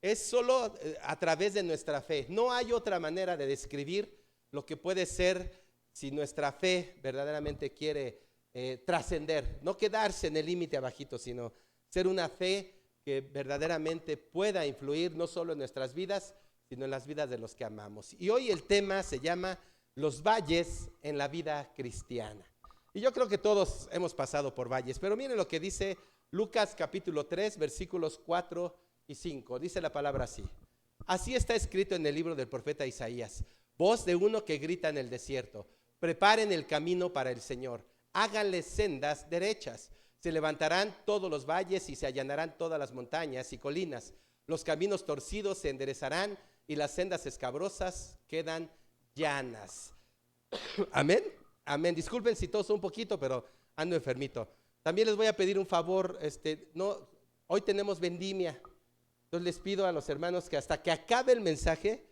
es solo a través de nuestra fe. No hay otra manera de describir lo que puede ser si nuestra fe verdaderamente quiere trascender, no quedarse en el límite abajito, sino ser una fe que verdaderamente pueda influir no solo en nuestras vidas, sino en las vidas de los que amamos. Y hoy el tema se llama los valles en la vida cristiana. Y yo creo que todos hemos pasado por valles, pero miren lo que dice Lucas capítulo 3, versículos 4 y 5. Dice la palabra así: así está escrito en el libro del profeta Isaías, voz de uno que grita en el desierto, preparen el camino para el Señor, háganle sendas derechas. Se levantarán todos los valles y se allanarán todas las montañas y colinas. Los caminos torcidos se enderezarán y las sendas escabrosas quedan llanas. Amén. Amén. Disculpen si toso un poquito, pero ando enfermito. También les voy a pedir un favor. Hoy tenemos vendimia. Entonces les pido a los hermanos que hasta que acabe el mensaje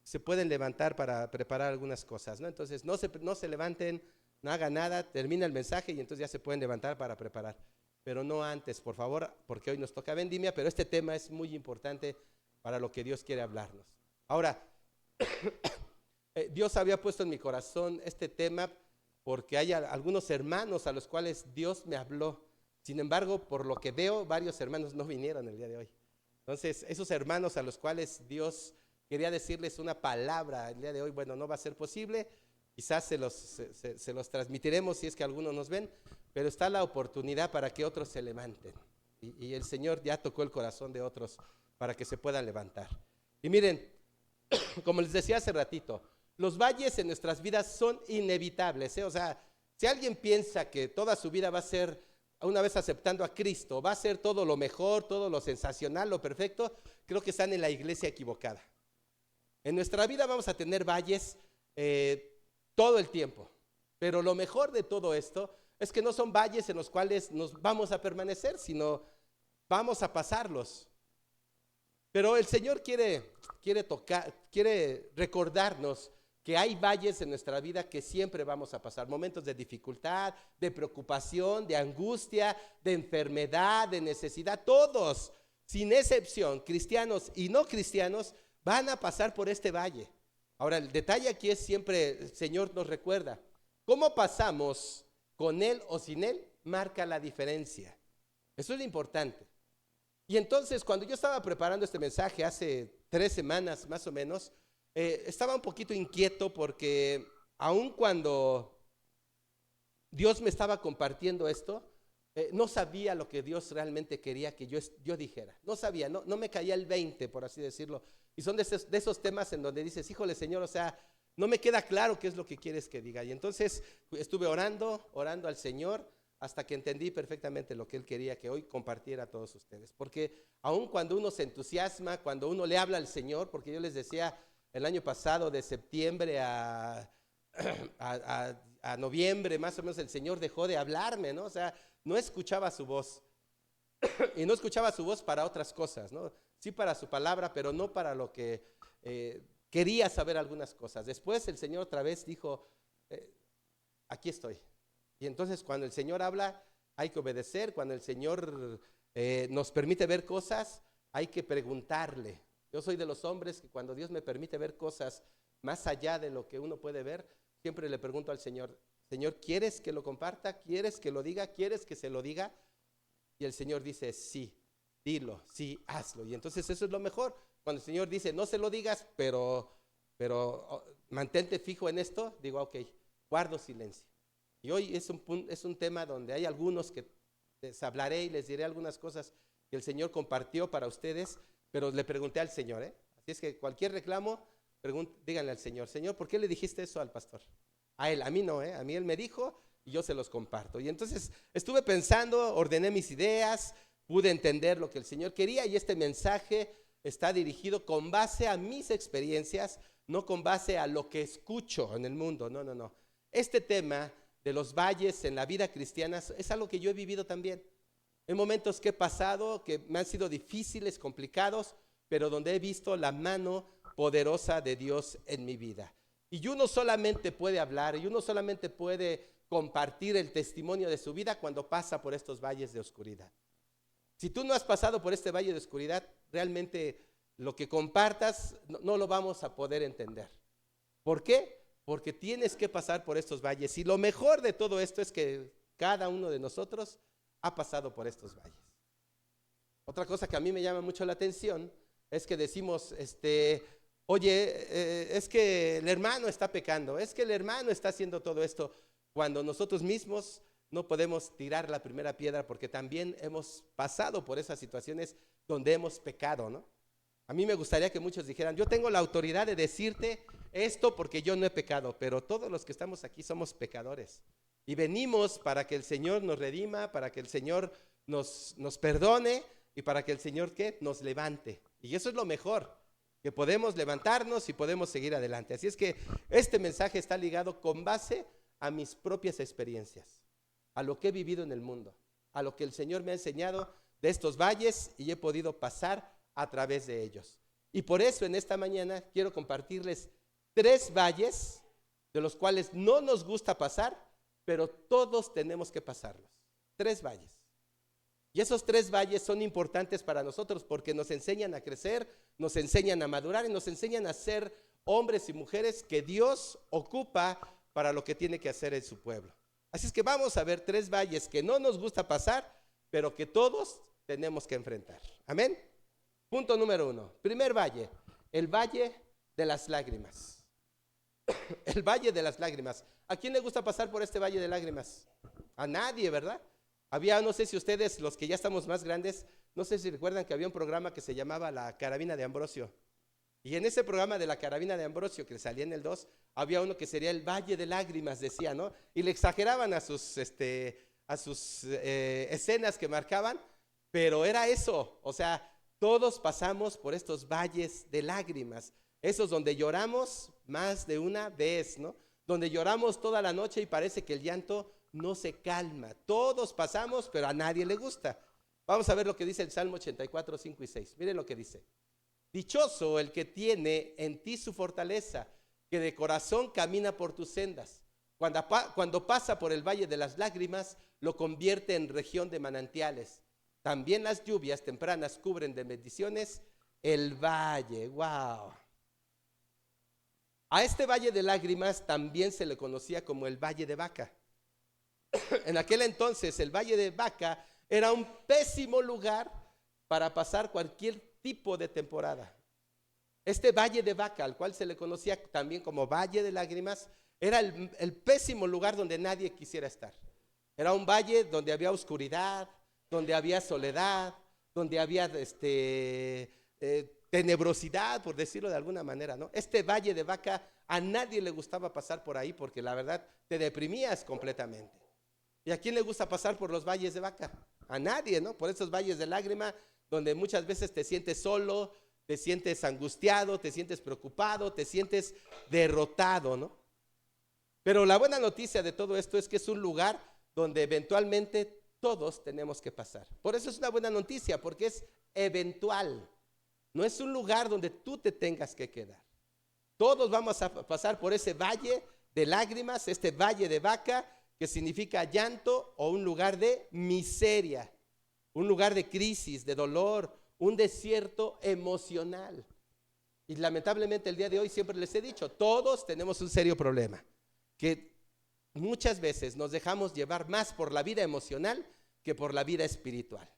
se pueden levantar para preparar algunas cosas, ¿no? Entonces no se levanten, no hagan nada, termina el mensaje y entonces ya se pueden levantar para preparar. Pero no antes, por favor, porque hoy nos toca vendimia, pero este tema es muy importante para lo que Dios quiere hablarnos. Ahora, Dios había puesto en mi corazón este tema porque hay algunos hermanos a los cuales Dios me habló. Sin embargo, por lo que veo, varios hermanos no vinieron el día de hoy. Entonces, esos hermanos a los cuales Dios quería decirles una palabra el día de hoy, bueno, no va a ser posible. Quizás se los transmitiremos si es que algunos nos ven, pero está la oportunidad para que otros se levanten. Y el Señor ya tocó el corazón de otros para que se puedan levantar. Y miren, como les decía hace ratito, los valles en nuestras vidas son inevitables, ¿eh? O sea, si alguien piensa que toda su vida va a ser, una vez aceptando a Cristo, va a ser todo lo mejor, todo lo sensacional, lo perfecto, creo que están en la iglesia equivocada. En nuestra vida vamos a tener valles todo el tiempo, pero lo mejor de todo esto es que no son valles en los cuales nos vamos a permanecer, sino vamos a pasarlos. Pero el Señor quiere recordarnos que hay valles en nuestra vida que siempre vamos a pasar, momentos de dificultad, de preocupación, de angustia, de enfermedad, de necesidad. Todos, sin excepción, cristianos y no cristianos, van a pasar por este valle. Ahora, el detalle aquí es siempre, el Señor nos recuerda, cómo pasamos con Él o sin Él, marca la diferencia. Eso es lo importante. Y entonces, cuando yo estaba preparando este mensaje hace 3 semanas más o menos, estaba un poquito inquieto porque aun cuando Dios me estaba compartiendo esto, no sabía lo que Dios realmente quería que yo dijera. No sabía, no me caía el 20, por así decirlo. Y son de esos temas en donde dices, híjole Señor, o sea, no me queda claro qué es lo que quieres que diga. Y entonces estuve orando al Señor hasta que entendí perfectamente lo que Él quería que hoy compartiera a todos ustedes. Porque aun cuando uno se entusiasma, cuando uno le habla al Señor, porque yo les decía el año pasado de septiembre a noviembre, más o menos el Señor dejó de hablarme, ¿no? O sea, no escuchaba su voz. Y no escuchaba su voz para otras cosas, ¿no? Sí para su palabra, pero no para lo que quería saber algunas cosas. Después el Señor otra vez dijo, aquí estoy. Y entonces cuando el Señor habla, hay que obedecer. Cuando el Señor nos permite ver cosas, hay que preguntarle. Yo soy de los hombres que cuando Dios me permite ver cosas más allá de lo que uno puede ver, siempre le pregunto al Señor, Señor, ¿quieres que lo comparta? ¿Quieres que lo diga? ¿Quieres que se lo diga? Y el Señor dice, sí, dilo, sí, hazlo. Y entonces eso es lo mejor. Cuando el Señor dice, no se lo digas, pero mantente fijo en esto, digo, ok, guardo silencio. Y hoy es un tema donde hay algunos que les hablaré y les diré algunas cosas que el Señor compartió para ustedes, pero le pregunté al Señor, ¿eh? Así es que cualquier reclamo, díganle al Señor, Señor, ¿por qué le dijiste eso al pastor? A él, a mí no, ¿eh? A mí él me dijo y yo se los comparto. Y entonces estuve pensando, ordené mis ideas, pude entender lo que el Señor quería y este mensaje está dirigido con base a mis experiencias, no con base a lo que escucho en el mundo, no. Este tema de los valles en la vida cristiana es algo que yo he vivido también. En momentos que he pasado, que me han sido difíciles, complicados, pero donde he visto la mano poderosa de Dios en mi vida. Y uno solamente puede hablar, y uno solamente puede compartir el testimonio de su vida cuando pasa por estos valles de oscuridad. Si tú no has pasado por este valle de oscuridad, realmente lo que compartas, no lo vamos a poder entender. ¿Por qué? Porque tienes que pasar por estos valles. Y lo mejor de todo esto es que cada uno de nosotros ha pasado por estos valles. Otra cosa que a mí me llama mucho la atención es que decimos, oye, es que el hermano está pecando, es que el hermano está haciendo todo esto, cuando nosotros mismos no podemos tirar la primera piedra porque también hemos pasado por esas situaciones donde hemos pecado, ¿no? A mí me gustaría que muchos dijeran, yo tengo la autoridad de decirte esto porque yo no he pecado, pero todos los que estamos aquí somos pecadores y venimos para que el Señor nos redima, para que el Señor nos perdone y para que el Señor, ¿qué? Nos levante. Y eso es lo mejor, que podemos levantarnos y podemos seguir adelante. Así es que este mensaje está ligado con base a mis propias experiencias, a lo que he vivido en el mundo, a lo que el Señor me ha enseñado de estos valles y he podido pasar a través de ellos. Y por eso en esta mañana quiero compartirles 3 valles de los cuales no nos gusta pasar, pero todos tenemos que pasarlos. 3 valles. Y esos 3 valles son importantes para nosotros porque nos enseñan a crecer, nos enseñan a madurar y nos enseñan a ser hombres y mujeres que Dios ocupa para lo que tiene que hacer en su pueblo. Así es que vamos a ver 3 valles que no nos gusta pasar, pero que todos tenemos que enfrentar. Amén. Punto número 1. Primer valle, el valle de las lágrimas. El valle de las lágrimas. ¿A quién le gusta pasar por este valle de lágrimas? A nadie, ¿verdad? Había, no sé si ustedes, los que ya estamos más grandes, no sé si recuerdan que había un programa que se llamaba La Carabina de Ambrosio. Y en ese programa de La Carabina de Ambrosio, que salía en el 2, había uno que sería el Valle de Lágrimas, decía, ¿no? Y le exageraban a sus escenas que marcaban, pero era eso, o sea, todos pasamos por estos valles de lágrimas, esos donde lloramos más de una vez, ¿no? Donde lloramos toda la noche y parece que el llanto no se calma. Todos pasamos, pero a nadie le gusta. Vamos a ver lo que dice el Salmo 84, 5 y 6. Miren lo que dice. Dichoso el que tiene en ti su fortaleza, que de corazón camina por tus sendas. Cuando pasa por el valle de las lágrimas, lo convierte en región de manantiales. También las lluvias tempranas cubren de bendiciones el valle. ¡Wow! A este valle de lágrimas también se le conocía como el Valle de Baca. En aquel entonces el Valle de Baca era un pésimo lugar para pasar cualquier tipo de temporada. Este Valle de Baca, al cual se le conocía también como Valle de Lágrimas, era el pésimo lugar donde nadie quisiera estar. Era un valle donde había oscuridad, donde había soledad, donde había tenebrosidad, por decirlo de alguna manera, ¿no? Este Valle de Baca, a nadie le gustaba pasar por ahí porque la verdad te deprimías completamente. ¿Y a quién le gusta pasar por los valles de Baca? A nadie, ¿no? Por esos valles de lágrima, donde muchas veces te sientes solo, te sientes angustiado, te sientes preocupado, te sientes derrotado, ¿no? Pero la buena noticia de todo esto es que es un lugar donde eventualmente todos tenemos que pasar. Por eso es una buena noticia, porque es eventual. No es un lugar donde tú te tengas que quedar. Todos vamos a pasar por ese valle de lágrimas, este Valle de Baca, que significa llanto o un lugar de miseria, un lugar de crisis, de dolor, un desierto emocional. Y lamentablemente el día de hoy siempre les he dicho, todos tenemos un serio problema, que muchas veces nos dejamos llevar más por la vida emocional que por la vida espiritual.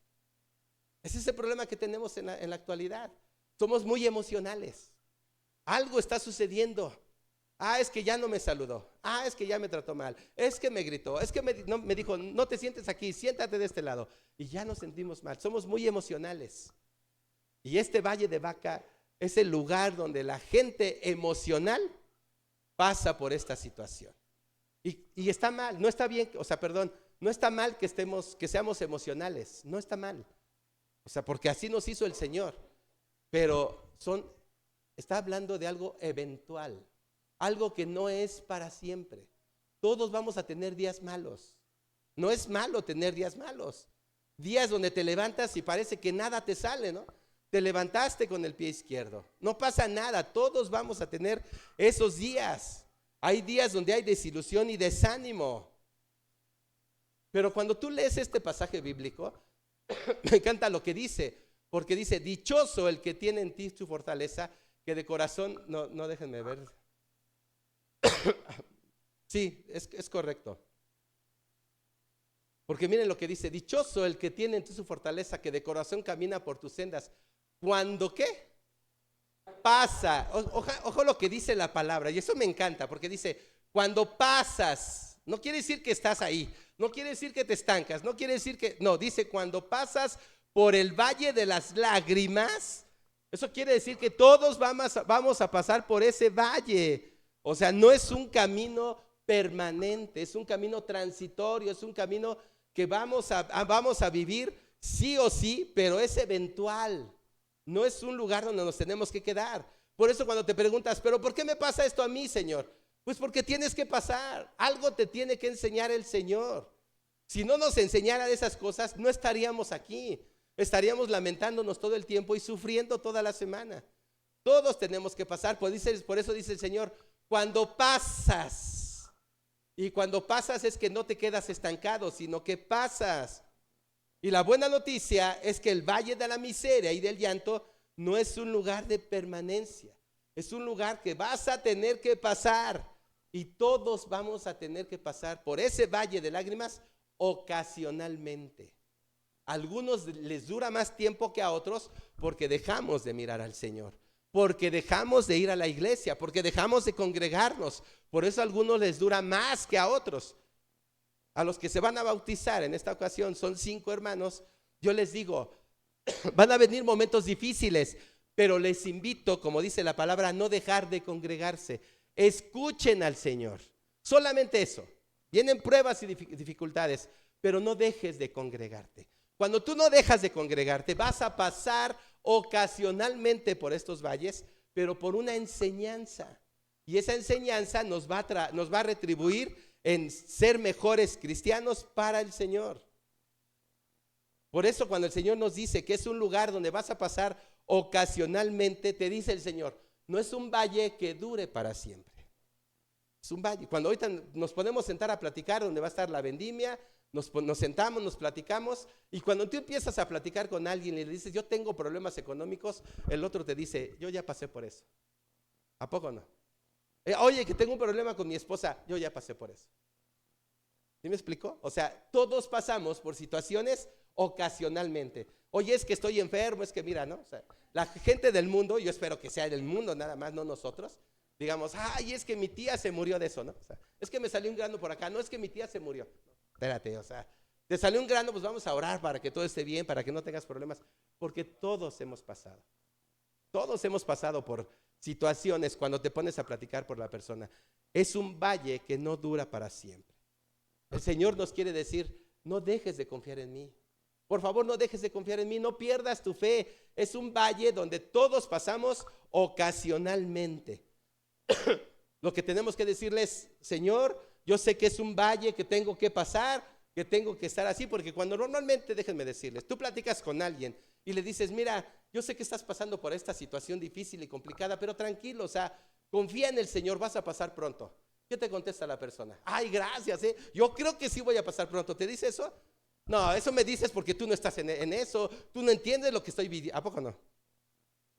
Ese es el problema que tenemos en la actualidad. Somos muy emocionales. Algo está sucediendo. Es que ya no me saludó. Es que ya me trató mal. Es que me gritó. Es que me dijo, no te sientes aquí, siéntate de este lado. Y ya nos sentimos mal. Somos muy emocionales. Y este Valle de Baca es el lugar donde la gente emocional pasa por esta situación. Y está mal, no está bien, no está mal que seamos emocionales. No está mal. Porque así nos hizo el Señor. Pero está hablando de algo eventual. Algo que no es para siempre. Todos vamos a tener días malos. No es malo tener días malos. Días donde te levantas y parece que nada te sale, ¿no? Te levantaste con el pie izquierdo. No pasa nada, todos vamos a tener esos días. Hay días donde hay desilusión y desánimo. Pero cuando tú lees este pasaje bíblico, me encanta lo que dice. porque dice, dichoso el que tiene en ti su fortaleza, que de corazón, no déjenme ver. Sí, es correcto. Porque miren lo que dice, dichoso el que tiene en ti su fortaleza, que de corazón camina por tus sendas. ¿Cuándo qué? Pasa. Ojo lo que dice la palabra, y eso me encanta, porque dice, cuando pasas, no quiere decir que estás ahí, no quiere decir que te estancas, no quiere decir que, no, dice cuando pasas por el valle de las lágrimas, eso quiere decir que todos vamos a pasar por ese valle. O sea, no es un camino permanente, es un camino transitorio, es un camino que vamos a vivir sí o sí, pero es eventual. No es un lugar donde nos tenemos que quedar. Por eso cuando te preguntas, pero ¿por qué me pasa esto a mí, Señor? Pues porque tienes que pasar, algo te tiene que enseñar el Señor. Si no nos enseñara de esas cosas, no estaríamos aquí. Estaríamos lamentándonos todo el tiempo y sufriendo toda la semana. Todos tenemos que pasar, por eso dice el Señor, cuando pasas. Y cuando pasas es que no te quedas estancado, sino que pasas. Y la buena noticia es que el valle de la miseria y del llanto no es un lugar de permanencia. Es un lugar que vas a tener que pasar. Y todos vamos a tener que pasar por ese valle de lágrimas ocasionalmente. A algunos les dura más tiempo que a otros porque dejamos de mirar al Señor, porque dejamos de ir a la iglesia, porque dejamos de congregarnos. Por eso a algunos les dura más que a otros. A los que se van a bautizar en esta ocasión, son 5 hermanos, yo les digo, van a venir momentos difíciles, pero les invito, como dice la palabra, a no dejar de congregarse. Escuchen al Señor, solamente eso. Vienen pruebas y dificultades, pero no dejes de congregarte. Cuando tú no dejas de congregarte, vas a pasar ocasionalmente por estos valles, pero por una enseñanza. Y esa enseñanza nos va a retribuir en ser mejores cristianos para el Señor. Por eso cuando el Señor nos dice que es un lugar donde vas a pasar ocasionalmente, te dice el Señor, no es un valle que dure para siempre. Es un valle. Cuando ahorita nos podemos sentar a platicar donde va a estar la vendimia, nos sentamos, nos platicamos, y cuando tú empiezas a platicar con alguien y le dices, yo tengo problemas económicos, el otro te dice, yo ya pasé por eso. ¿A poco no? Oye, que tengo un problema con mi esposa, yo ya pasé por eso. ¿Sí me explicó? O sea, todos pasamos por situaciones ocasionalmente. Oye, es que estoy enfermo, es que mira, ¿no? O sea, la gente del mundo, yo espero que sea del mundo nada más, no nosotros, digamos, ay, es que mi tía se murió de eso, ¿no? O sea, es que me salió un grano por acá, no es que mi tía se murió. Espérate, o sea, te salió un grano, pues vamos a orar para que todo esté bien, para que no tengas problemas, porque todos hemos pasado. Todos hemos pasado por situaciones cuando te pones a platicar por la persona. Es un valle que no dura para siempre. El Señor nos quiere decir, no dejes de confiar en mí. Por favor, no dejes de confiar en mí, no pierdas tu fe. Es un valle donde todos pasamos ocasionalmente. Lo que tenemos que decirles, Señor, yo sé que es un valle que tengo que pasar, que tengo que estar así, porque cuando normalmente, déjenme decirles, tú platicas con alguien y le dices, mira, yo sé que estás pasando por esta situación difícil y complicada, pero tranquilo, o sea, confía en el Señor, vas a pasar pronto. ¿Qué te contesta la persona? Ay, gracias, yo creo que sí voy a pasar pronto. ¿Te dice eso? No, eso me dices porque tú no estás en eso, tú no entiendes lo que estoy viviendo. ¿A poco no?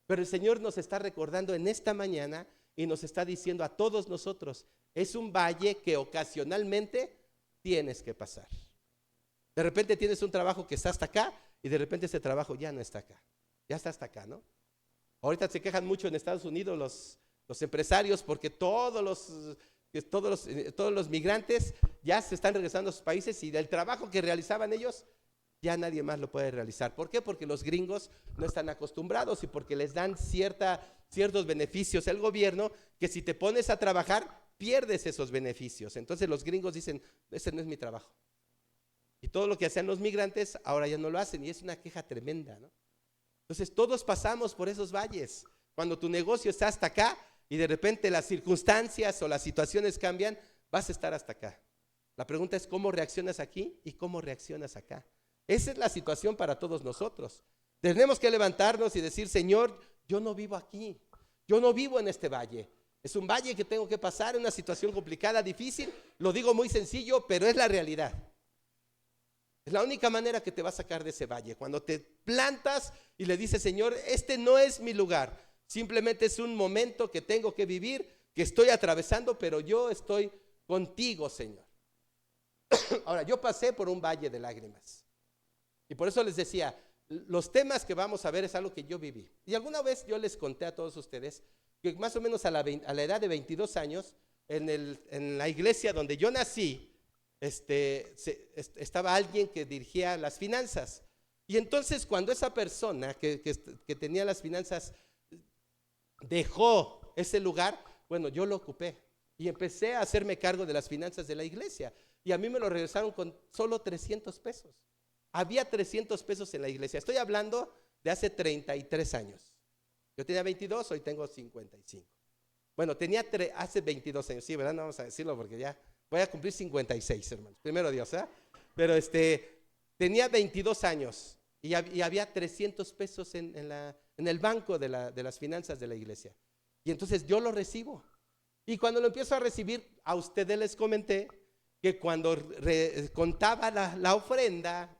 Pero el Señor nos está recordando en esta mañana y nos está diciendo a todos nosotros, es un valle que ocasionalmente tienes que pasar. De repente tienes un trabajo que está hasta acá y de repente ese trabajo ya no está acá, ya está hasta acá, ¿no? Ahorita se quejan mucho en Estados Unidos los empresarios porque todos los migrantes ya se están regresando a sus países y del trabajo que realizaban ellos ya nadie más lo puede realizar. ¿Por qué? Porque los gringos no están acostumbrados y porque les dan ciertos beneficios el gobierno que si te pones a trabajar pierdes esos beneficios. Entonces los gringos dicen, ese no es mi trabajo. Y todo lo que hacían los migrantes ahora ya no lo hacen y es una queja tremenda, ¿no? Entonces todos pasamos por esos valles. Cuando tu negocio está hasta acá y de repente las circunstancias o las situaciones cambian, vas a estar hasta acá. La pregunta es cómo reaccionas aquí y cómo reaccionas acá. Esa es la situación para todos nosotros. Tenemos que levantarnos y decir, Señor, yo no vivo aquí, yo no vivo en este valle. Es un valle que tengo que pasar, una situación complicada, difícil. Lo digo muy sencillo, pero es la realidad. Es la única manera que te va a sacar de ese valle. Cuando te plantas y le dices, Señor, este no es mi lugar. Simplemente es un momento que tengo que vivir, que estoy atravesando, pero yo estoy contigo, Señor. Ahora, yo pasé por un valle de lágrimas. Y por eso les decía, los temas que vamos a ver es algo que yo viví. Y alguna vez yo les conté a todos ustedes que más o menos a la edad de 22 años, en la iglesia donde yo nací, estaba alguien que dirigía las finanzas. Y entonces cuando esa persona que tenía las finanzas dejó ese lugar, bueno, yo lo ocupé y empecé a hacerme cargo de las finanzas de la iglesia. Y a mí me lo regresaron con solo 300 pesos. Había 300 pesos en la iglesia. Estoy hablando de hace 33 años. Yo tenía 22, hoy tengo 55. Bueno, tenía hace 22 años, sí, ¿verdad? No vamos a decirlo porque ya voy a cumplir 56, hermanos. Primero Dios, ¿eh? Pero tenía 22 años y había 300 pesos en el banco de las finanzas de la iglesia. Y entonces yo lo recibo. Y cuando lo empiezo a recibir, a ustedes les comenté que cuando contaba la ofrenda,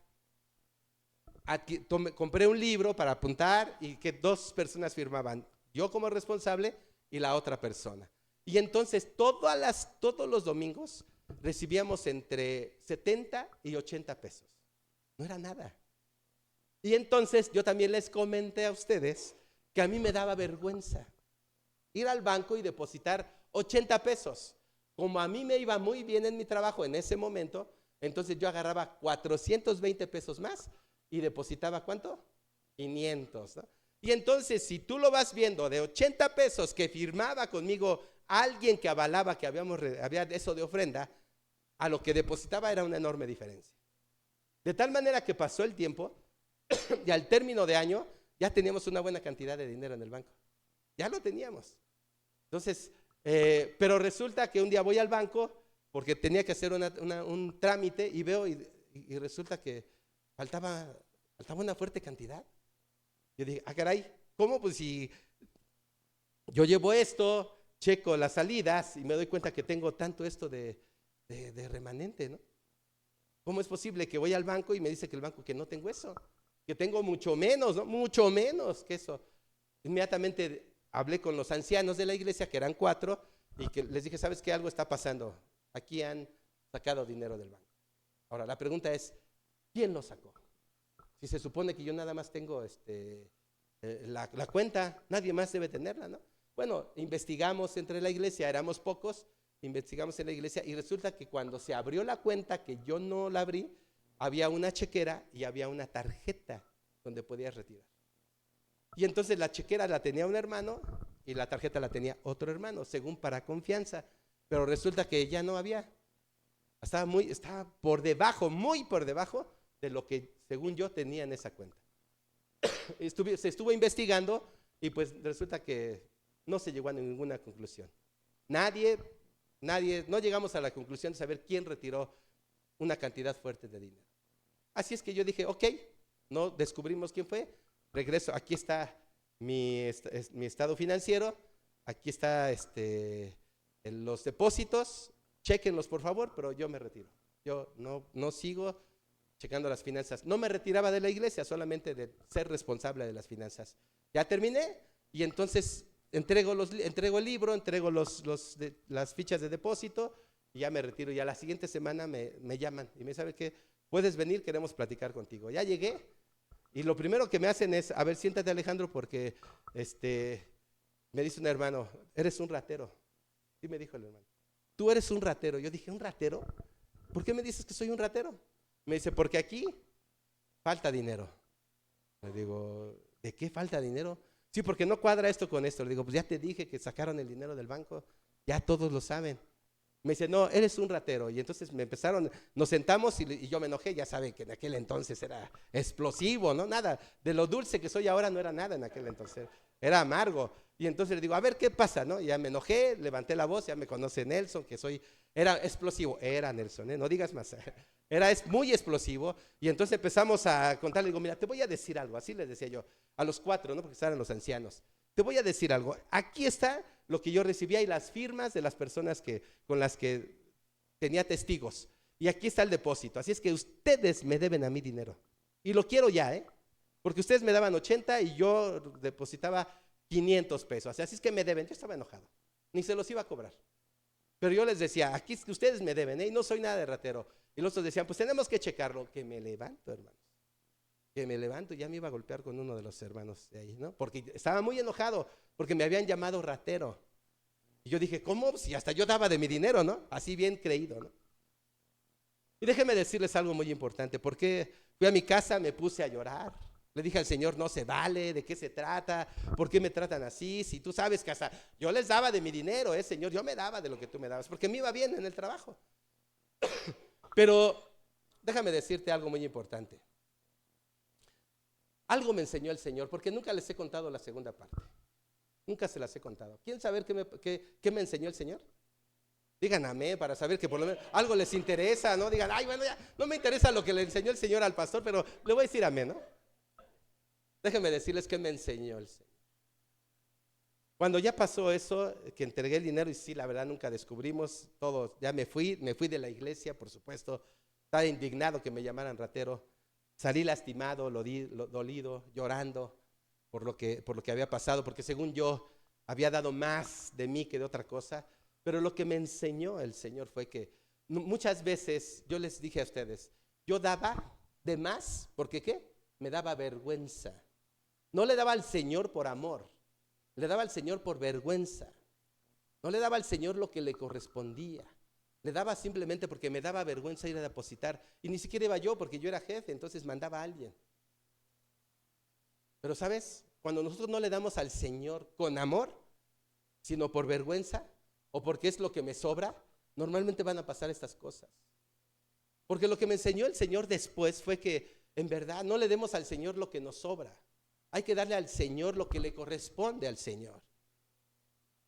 compré un libro para apuntar y que 2 personas firmaban, yo como responsable y la otra persona. Y entonces todos los domingos recibíamos entre 70 y 80 pesos. No era nada. Y entonces yo también les comenté a ustedes que a mí me daba vergüenza ir al banco y depositar 80 pesos. Como a mí me iba muy bien en mi trabajo en ese momento, entonces yo agarraba 420 pesos más y depositaba ¿cuánto? 500, ¿no? Y entonces si tú lo vas viendo de 80 pesos que firmaba conmigo alguien que avalaba que había eso de ofrenda, a lo que depositaba era una enorme diferencia. De tal manera que pasó el tiempo y al término de año ya teníamos una buena cantidad de dinero en el banco. Ya lo teníamos. Entonces, pero resulta que un día voy al banco porque tenía que hacer un trámite y veo y resulta que faltaba una fuerte cantidad. Yo dije, caray, ¿cómo? Pues si yo llevo esto, checo las salidas y me doy cuenta que tengo tanto esto de remanente, ¿no? ¿Cómo es posible que voy al banco y me dice que el banco que no tengo eso? Que tengo mucho menos, ¿no? Mucho menos que eso. Inmediatamente hablé con los ancianos de la iglesia, que eran 4, y que les dije, ¿sabes qué? Algo está pasando. Aquí han sacado dinero del banco. Ahora, la pregunta es, ¿quién lo sacó? Si se supone que yo nada más tengo la cuenta, nadie más debe tenerla, ¿no? Bueno, investigamos entre la iglesia, éramos pocos, investigamos en la iglesia y resulta que cuando se abrió la cuenta, que yo no la abrí, había una chequera y había una tarjeta donde podías retirar. Y entonces la chequera la tenía un hermano y la tarjeta la tenía otro hermano, según para confianza, pero resulta que ya no había. Estaba por debajo, muy por debajo de lo que según yo tenía en esa cuenta. Se estuvo investigando y pues resulta que no se llegó a ninguna conclusión. Nadie, no llegamos a la conclusión de saber quién retiró una cantidad fuerte de dinero. Así es que yo dije, ok, no descubrimos quién fue, regreso, aquí está mi estado financiero, aquí está los depósitos, chéquenlos por favor, pero yo me retiro. Yo no sigo checando las finanzas. No me retiraba de la iglesia, solamente de ser responsable de las finanzas. Ya terminé y entonces entrego el libro, entrego las fichas de depósito y ya me retiro. Y a la siguiente semana me llaman y me dicen, ¿sabe qué? Puedes venir, queremos platicar contigo. Ya llegué y lo primero que me hacen es, a ver, siéntate Alejandro, porque me dice un hermano, eres un ratero. Sí me dijo el hermano, tú eres un ratero. Yo dije, ¿un ratero? ¿Por qué me dices que soy un ratero? Me dice, porque aquí falta dinero. Le digo, ¿de qué falta dinero? Sí, porque no cuadra esto con esto. Le digo, pues ya te dije que sacaron el dinero del banco, ya todos lo saben. Me dice, no, eres un ratero. Y entonces nos sentamos y yo me enojé. Ya saben que en aquel entonces era explosivo, ¿no? Nada, de lo dulce que soy ahora no era nada en aquel entonces, era amargo. Y entonces le digo, a ver, ¿qué pasa? ¿No? Ya me enojé, levanté la voz, ya me conoce Nelson, era explosivo. Era Nelson, no digas más. Es muy explosivo. Y entonces empezamos a contarle, digo, mira, te voy a decir algo. Así les decía yo, a los 4, ¿no? Porque estaban los ancianos. Te voy a decir algo. Aquí está lo que yo recibía y las firmas de las personas con las que tenía testigos. y aquí está el depósito. Así es que ustedes me deben a mí dinero. Y lo quiero ya, porque ustedes me daban 80 y yo depositaba 500 pesos. Así es que me deben. Yo estaba enojado, ni se los iba a cobrar. Pero yo les decía, aquí es que ustedes me deben, y no soy nada de ratero. Y los otros decían, pues tenemos que checarlo. Que me levanto, hermanos. Que me levanto, ya me iba a golpear con uno de los hermanos de ahí, ¿no? Porque estaba muy enojado, porque me habían llamado ratero. Y yo dije, ¿cómo? Si hasta yo daba de mi dinero, ¿no? Así bien creído, ¿no? Y déjenme decirles algo muy importante, porque fui a mi casa, me puse a llorar. Le dije al Señor, no se vale, ¿de qué se trata? ¿Por qué me tratan así? Si tú sabes que hasta yo les daba de mi dinero, Señor, yo me daba de lo que tú me dabas, porque me iba bien en el trabajo. Pero déjame decirte algo muy importante. Algo me enseñó el Señor, porque nunca les he contado la segunda parte. Nunca se las he contado. ¿Quieren saber qué me enseñó el Señor? Digan amén para saber que por lo menos algo les interesa, ¿no? Digan, ay, bueno, ya no me interesa lo que le enseñó el Señor al pastor, pero le voy a decir amén, ¿no? Déjenme decirles qué me enseñó el Señor. Cuando ya pasó eso, que entregué el dinero, y sí, la verdad nunca descubrimos todo, ya me fui de la iglesia, por supuesto, estaba indignado que me llamaran ratero, salí lastimado, dolido, llorando por lo que había pasado, porque según yo había dado más de mí que de otra cosa. Pero lo que me enseñó el Señor fue que muchas veces yo les dije a ustedes, yo daba de más, ¿porque qué? Me daba vergüenza. No le daba al Señor por amor, le daba al Señor por vergüenza. No le daba al Señor lo que le correspondía, le daba simplemente porque me daba vergüenza ir a depositar. Y ni siquiera iba yo, porque yo era jefe, entonces mandaba a alguien. Pero ¿sabes? Cuando nosotros no le damos al Señor con amor, sino por vergüenza, o porque es lo que me sobra, normalmente van a pasar estas cosas. Porque lo que me enseñó el Señor después fue que en verdad no le demos al Señor lo que nos sobra. Hay que darle al Señor lo que le corresponde al Señor.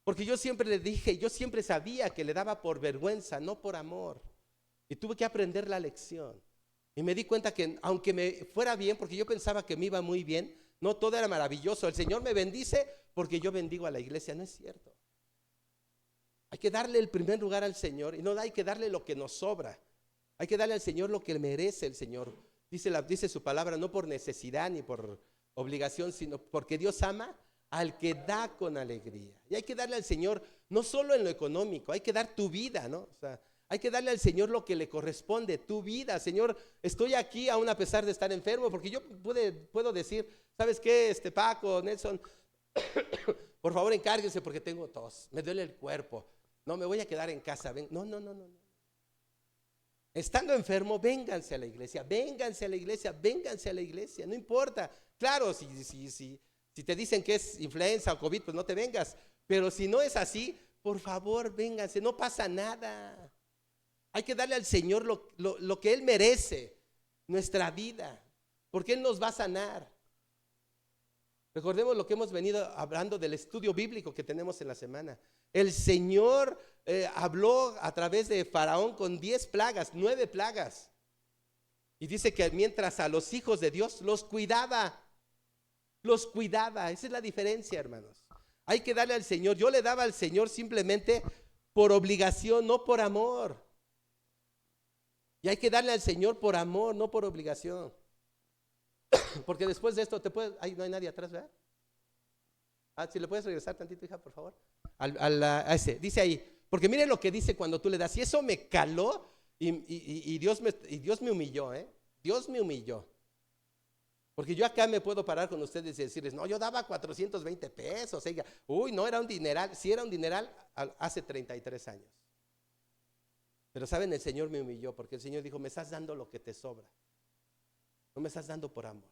Porque yo siempre le dije, yo siempre sabía que le daba por vergüenza, no por amor. Y tuve que aprender la lección. Y me di cuenta que aunque me fuera bien, porque yo pensaba que me iba muy bien, no todo era maravilloso. El Señor me bendice porque yo bendigo a la iglesia. No es cierto. Hay que darle el primer lugar al Señor, y no hay que darle lo que nos sobra. Hay que darle al Señor lo que merece el Señor. Dice su palabra, no por necesidad ni por obligación, sino porque Dios ama al que da con alegría. Y hay que darle al Señor no solo en lo económico, hay que dar tu vida, ¿no? O sea, hay que darle al Señor lo que le corresponde, tu vida. Señor, estoy aquí aún a pesar de estar enfermo, porque yo puedo decir, ¿sabes qué? Paco, Nelson, por favor encárguense porque tengo tos, me duele el cuerpo. No, me voy a quedar en casa. No. Estando enfermo, vénganse a la iglesia, no importa. Claro, si te dicen que es influenza o COVID, pues no te vengas. Pero si no es así, por favor, vénganse, no pasa nada. Hay que darle al Señor lo que Él merece, nuestra vida, porque Él nos va a sanar. Recordemos lo que hemos venido hablando del estudio bíblico que tenemos en la semana. El Señor habló a través de Faraón con 10 plagas, 9 plagas. Y dice que mientras a los hijos de Dios los cuidaba. Esa es la diferencia, hermanos. Hay que darle al Señor. Yo le daba al Señor simplemente por obligación, no por amor. Y hay que darle al Señor por amor, no por obligación. Porque después de esto no hay nadie atrás, ¿verdad? Si le puedes regresar tantito, hija, por favor. A ese, dice ahí, porque miren lo que dice cuando tú le das. Y eso me caló y Dios me humilló, Dios me humilló. Porque yo acá me puedo parar con ustedes y decirles, no, yo daba 420 pesos. Uy, no, era un dineral. Sí era un dineral hace 33 años. Pero saben, el Señor me humilló porque el Señor dijo, me estás dando lo que te sobra. No me estás dando por amor.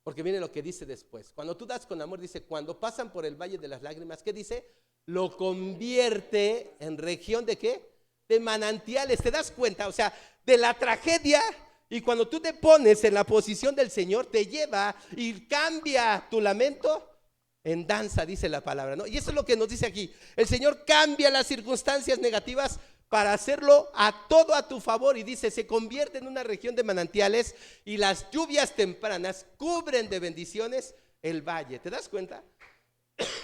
Porque miren lo que dice después. Cuando tú das con amor, dice, cuando pasan por el valle de las lágrimas, ¿qué dice? Lo convierte en región ¿de qué? De manantiales. ¿Te das cuenta? O sea, de la tragedia. Y cuando tú te pones en la posición del Señor, te lleva y cambia tu lamento en danza, dice la palabra, ¿no? Y eso es lo que nos dice aquí. El Señor cambia las circunstancias negativas para hacerlo todo a tu favor. Y dice, se convierte en una región de manantiales y las lluvias tempranas cubren de bendiciones el valle. ¿Te das cuenta?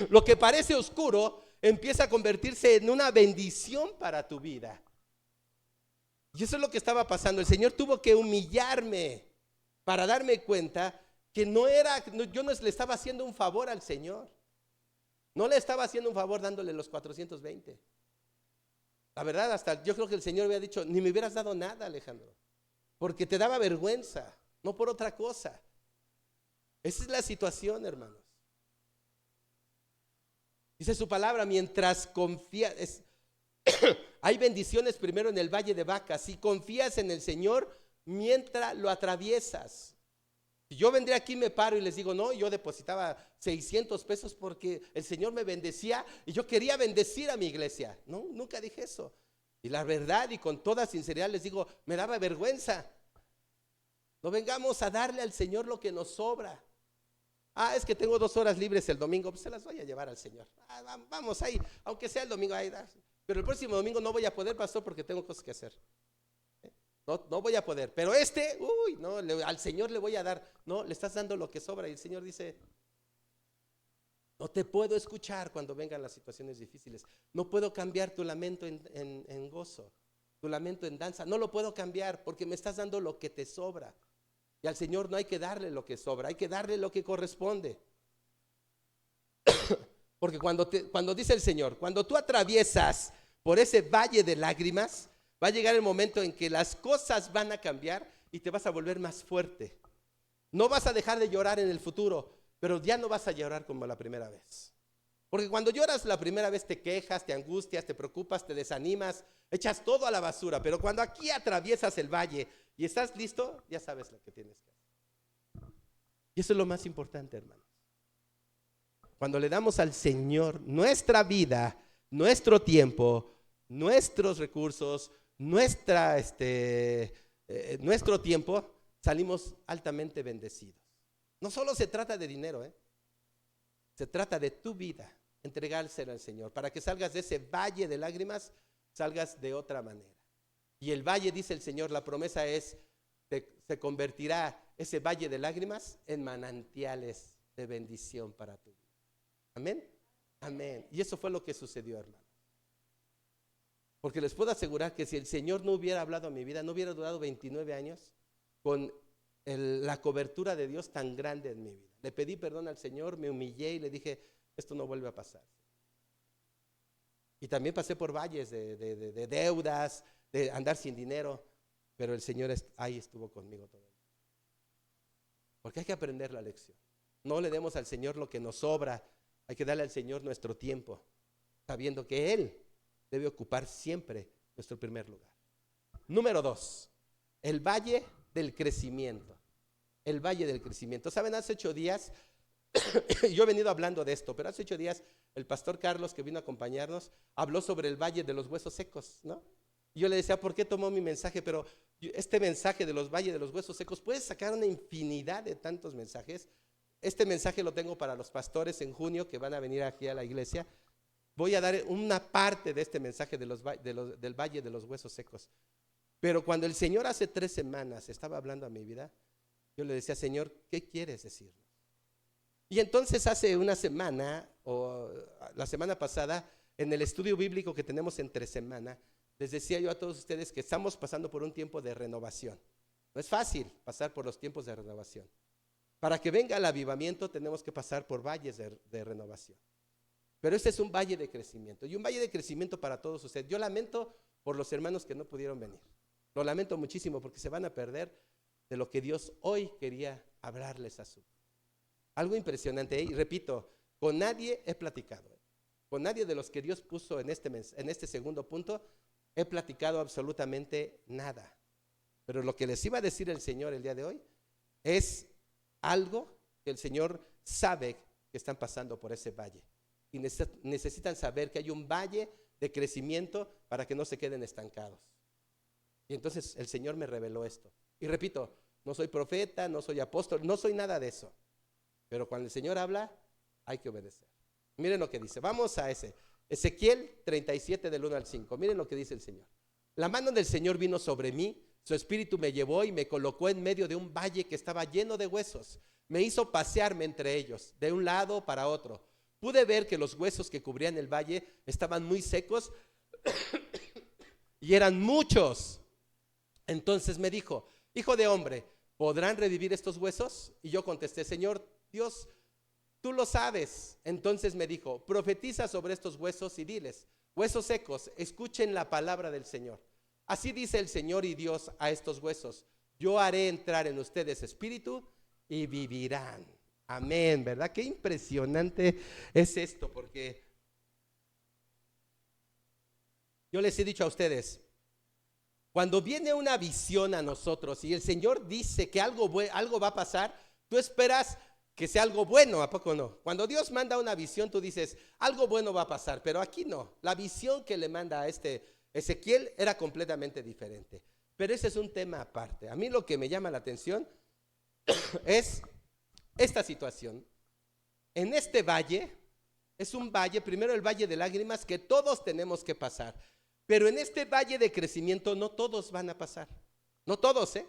Lo que parece oscuro empieza a convertirse en una bendición para tu vida. Y eso es lo que estaba pasando. El Señor tuvo que humillarme para darme cuenta que yo no le estaba haciendo un favor al Señor. No le estaba haciendo un favor dándole los 420. La verdad, hasta yo creo que el Señor había dicho, ni me hubieras dado nada, Alejandro, porque te daba vergüenza, no por otra cosa. Esa es la situación, hermanos. Dice su palabra, mientras confías, hay bendiciones primero en el valle de Baca. Si confías en el Señor mientras lo atraviesas. Si yo vendría aquí, me paro y les digo, no, yo depositaba 600 pesos porque el Señor me bendecía y yo quería bendecir a mi iglesia. No, nunca dije eso. Y la verdad y con toda sinceridad les digo, me daba vergüenza. No vengamos a darle al Señor lo que nos sobra. Es que tengo 2 horas libres el domingo, pues se las voy a llevar al Señor. Vamos ahí, aunque sea el domingo, ahí da. Pero el próximo domingo no voy a poder, pastor, porque tengo cosas que hacer. No voy a poder, pero no, al Señor le voy a dar. No, le estás dando lo que sobra. Y el Señor dice, no te puedo escuchar cuando vengan las situaciones difíciles. No puedo cambiar tu lamento en gozo, tu lamento en danza. No lo puedo cambiar porque me estás dando lo que te sobra. Y al Señor no hay que darle lo que sobra, hay que darle lo que corresponde. Porque cuando dice el Señor, cuando tú atraviesas por ese valle de lágrimas, va a llegar el momento en que las cosas van a cambiar y te vas a volver más fuerte. No vas a dejar de llorar en el futuro, pero ya no vas a llorar como la primera vez. Porque cuando lloras la primera vez te quejas, te angustias, te preocupas, te desanimas, echas todo a la basura. Pero cuando aquí atraviesas el valle y estás listo, ya sabes lo que tienes que hacer. Y eso es lo más importante, hermanos. Cuando le damos al Señor nuestra vida, nuestro tiempo, nuestros recursos, nuestro tiempo, salimos altamente bendecidos. No solo se trata de dinero, se trata de tu vida, entregársela al Señor, para que salgas de ese valle de lágrimas, salgas de otra manera. Y el valle, dice el Señor, la promesa es, se convertirá ese valle de lágrimas en manantiales de bendición para tu vida. Amén, amén. Y eso fue lo que sucedió, hermano. Porque les puedo asegurar que si el Señor no hubiera hablado a mi vida, no hubiera durado 29 años con la cobertura de Dios tan grande en mi vida. Le pedí perdón al Señor, me humillé y le dije, esto no vuelve a pasar. Y también pasé por valles de deudas, de andar sin dinero, pero el Señor ahí estuvo conmigo todo el día. Porque hay que aprender la lección. No le demos al Señor lo que nos sobra, hay que darle al Señor nuestro tiempo, sabiendo que Él debe ocupar siempre nuestro primer lugar. Número 2, el valle del crecimiento. El valle del crecimiento. ¿Saben? Hace 8 días, yo he venido hablando de esto, pero hace 8 días el pastor Carlos, que vino a acompañarnos, habló sobre el valle de los huesos secos, ¿no? Y yo le decía, ¿por qué tomó mi mensaje? Pero este mensaje de los valles de los huesos secos, puedes sacar una infinidad de tantos mensajes. Este mensaje lo tengo para los pastores en junio que van a venir aquí a la iglesia. Voy a dar una parte de este mensaje del valle de los huesos secos. Pero cuando el Señor hace 3 semanas estaba hablando a mi vida, yo le decía, Señor, ¿qué quieres decirnos? Y entonces hace una semana, o la semana pasada, en el estudio bíblico que tenemos entre semana, les decía yo a todos ustedes que estamos pasando por un tiempo de renovación. No es fácil pasar por los tiempos de renovación. Para que venga el avivamiento tenemos que pasar por valles de renovación. Pero este es un valle de crecimiento, y un valle de crecimiento para todos ustedes. Yo lamento por los hermanos que no pudieron venir. Lo lamento muchísimo porque se van a perder de lo que Dios hoy quería hablarles a su vida. Algo impresionante, y repito, con nadie he platicado. Con nadie de los que Dios puso en este segundo punto he platicado absolutamente nada. Pero lo que les iba a decir el Señor el día de hoy es algo que el Señor sabe que están pasando por ese valle. Y necesitan saber que hay un valle de crecimiento para que no se queden estancados. Y entonces el Señor me reveló esto. Y repito, no soy profeta, no soy apóstol, no soy nada de eso. Pero cuando el Señor habla, hay que obedecer. Miren lo que dice. Vamos a Ezequiel 37 del 1 al 5. Miren lo que dice el Señor. La mano del Señor vino sobre mí, su espíritu me llevó y me colocó en medio de un valle que estaba lleno de huesos. Me hizo pasearme entre ellos, de un lado para otro. Pude ver que los huesos que cubrían el valle estaban muy secos y eran muchos. Entonces me dijo: hijo de hombre, ¿podrán revivir estos huesos? Y yo contesté: Señor Dios, tú lo sabes. Entonces me dijo: profetiza sobre estos huesos y diles: huesos secos, escuchen la palabra del Señor. Así dice el Señor y Dios a estos huesos: yo haré entrar en ustedes espíritu y vivirán. Amén, ¿verdad? Qué impresionante es esto, porque yo les he dicho a ustedes, cuando viene una visión a nosotros y el Señor dice que algo va a pasar, tú esperas que sea algo bueno, ¿a poco no? Cuando Dios manda una visión, tú dices, algo bueno va a pasar, pero aquí no. La visión que le manda a Ezequiel era completamente diferente. Pero ese es un tema aparte. A mí lo que me llama la atención es esta situación. En este valle, es un valle, primero el valle de lágrimas que todos tenemos que pasar. Pero en este valle de crecimiento no todos van a pasar. No todos, ¿eh?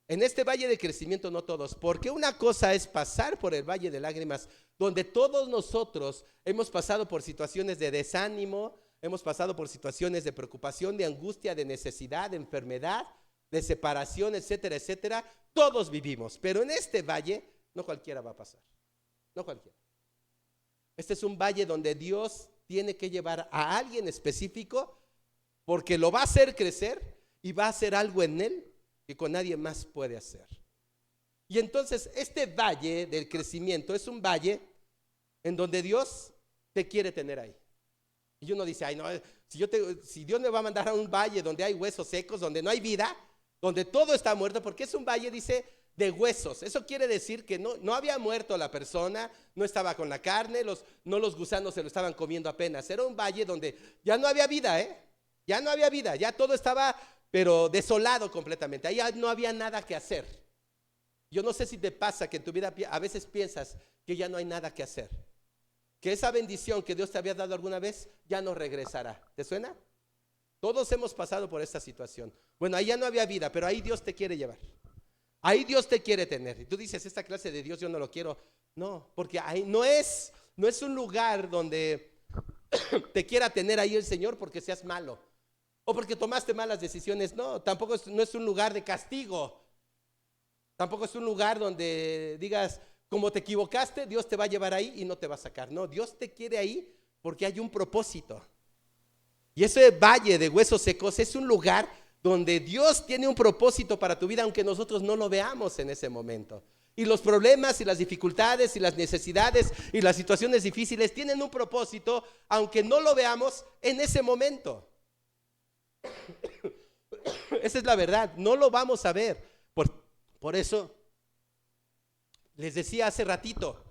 En este valle de crecimiento no todos, porque una cosa es pasar por el valle de lágrimas, donde todos nosotros hemos pasado por situaciones de desánimo, hemos pasado por situaciones de preocupación, de angustia, de necesidad, de enfermedad, de separación, etcétera, etcétera. Todos vivimos, pero en este valle no cualquiera va a pasar, no cualquiera. Este es un valle donde Dios tiene que llevar a alguien específico, porque lo va a hacer crecer y va a hacer algo en él que con nadie más puede hacer. Y entonces este valle del crecimiento es un valle en donde Dios te quiere tener ahí. Y uno dice: ay, no, si Dios me va a mandar a un valle donde hay huesos secos, donde no hay vida, donde todo está muerto, porque es un valle, dice, de huesos. Eso quiere decir que no había muerto la persona, no estaba con la carne, no los gusanos se lo estaban comiendo apenas. Era un valle donde ya no había vida, ya no había vida, ya todo estaba pero desolado completamente. Ahí no había nada que hacer. Yo no sé si te pasa que en tu vida a veces piensas que ya no hay nada que hacer, que esa bendición que Dios te había dado alguna vez ya no regresará. ¿Te suena? Todos hemos pasado por esta situación. Bueno, ahí ya no había vida, pero ahí Dios te quiere llevar. Ahí Dios te quiere tener. Y tú dices: esta clase de Dios yo no lo quiero. No, porque ahí no es un lugar donde te quiera tener ahí el Señor porque seas malo o porque tomaste malas decisiones. No, tampoco no es un lugar de castigo. Tampoco es un lugar donde digas, como te equivocaste, Dios te va a llevar ahí y no te va a sacar. No, Dios te quiere ahí porque hay un propósito. Y ese valle de huesos secos es un lugar donde Dios tiene un propósito para tu vida, aunque nosotros no lo veamos en ese momento. Y los problemas y las dificultades y las necesidades y las situaciones difíciles tienen un propósito, aunque no lo veamos en ese momento. Esa es la verdad, no lo vamos a ver. Por eso les decía hace ratito,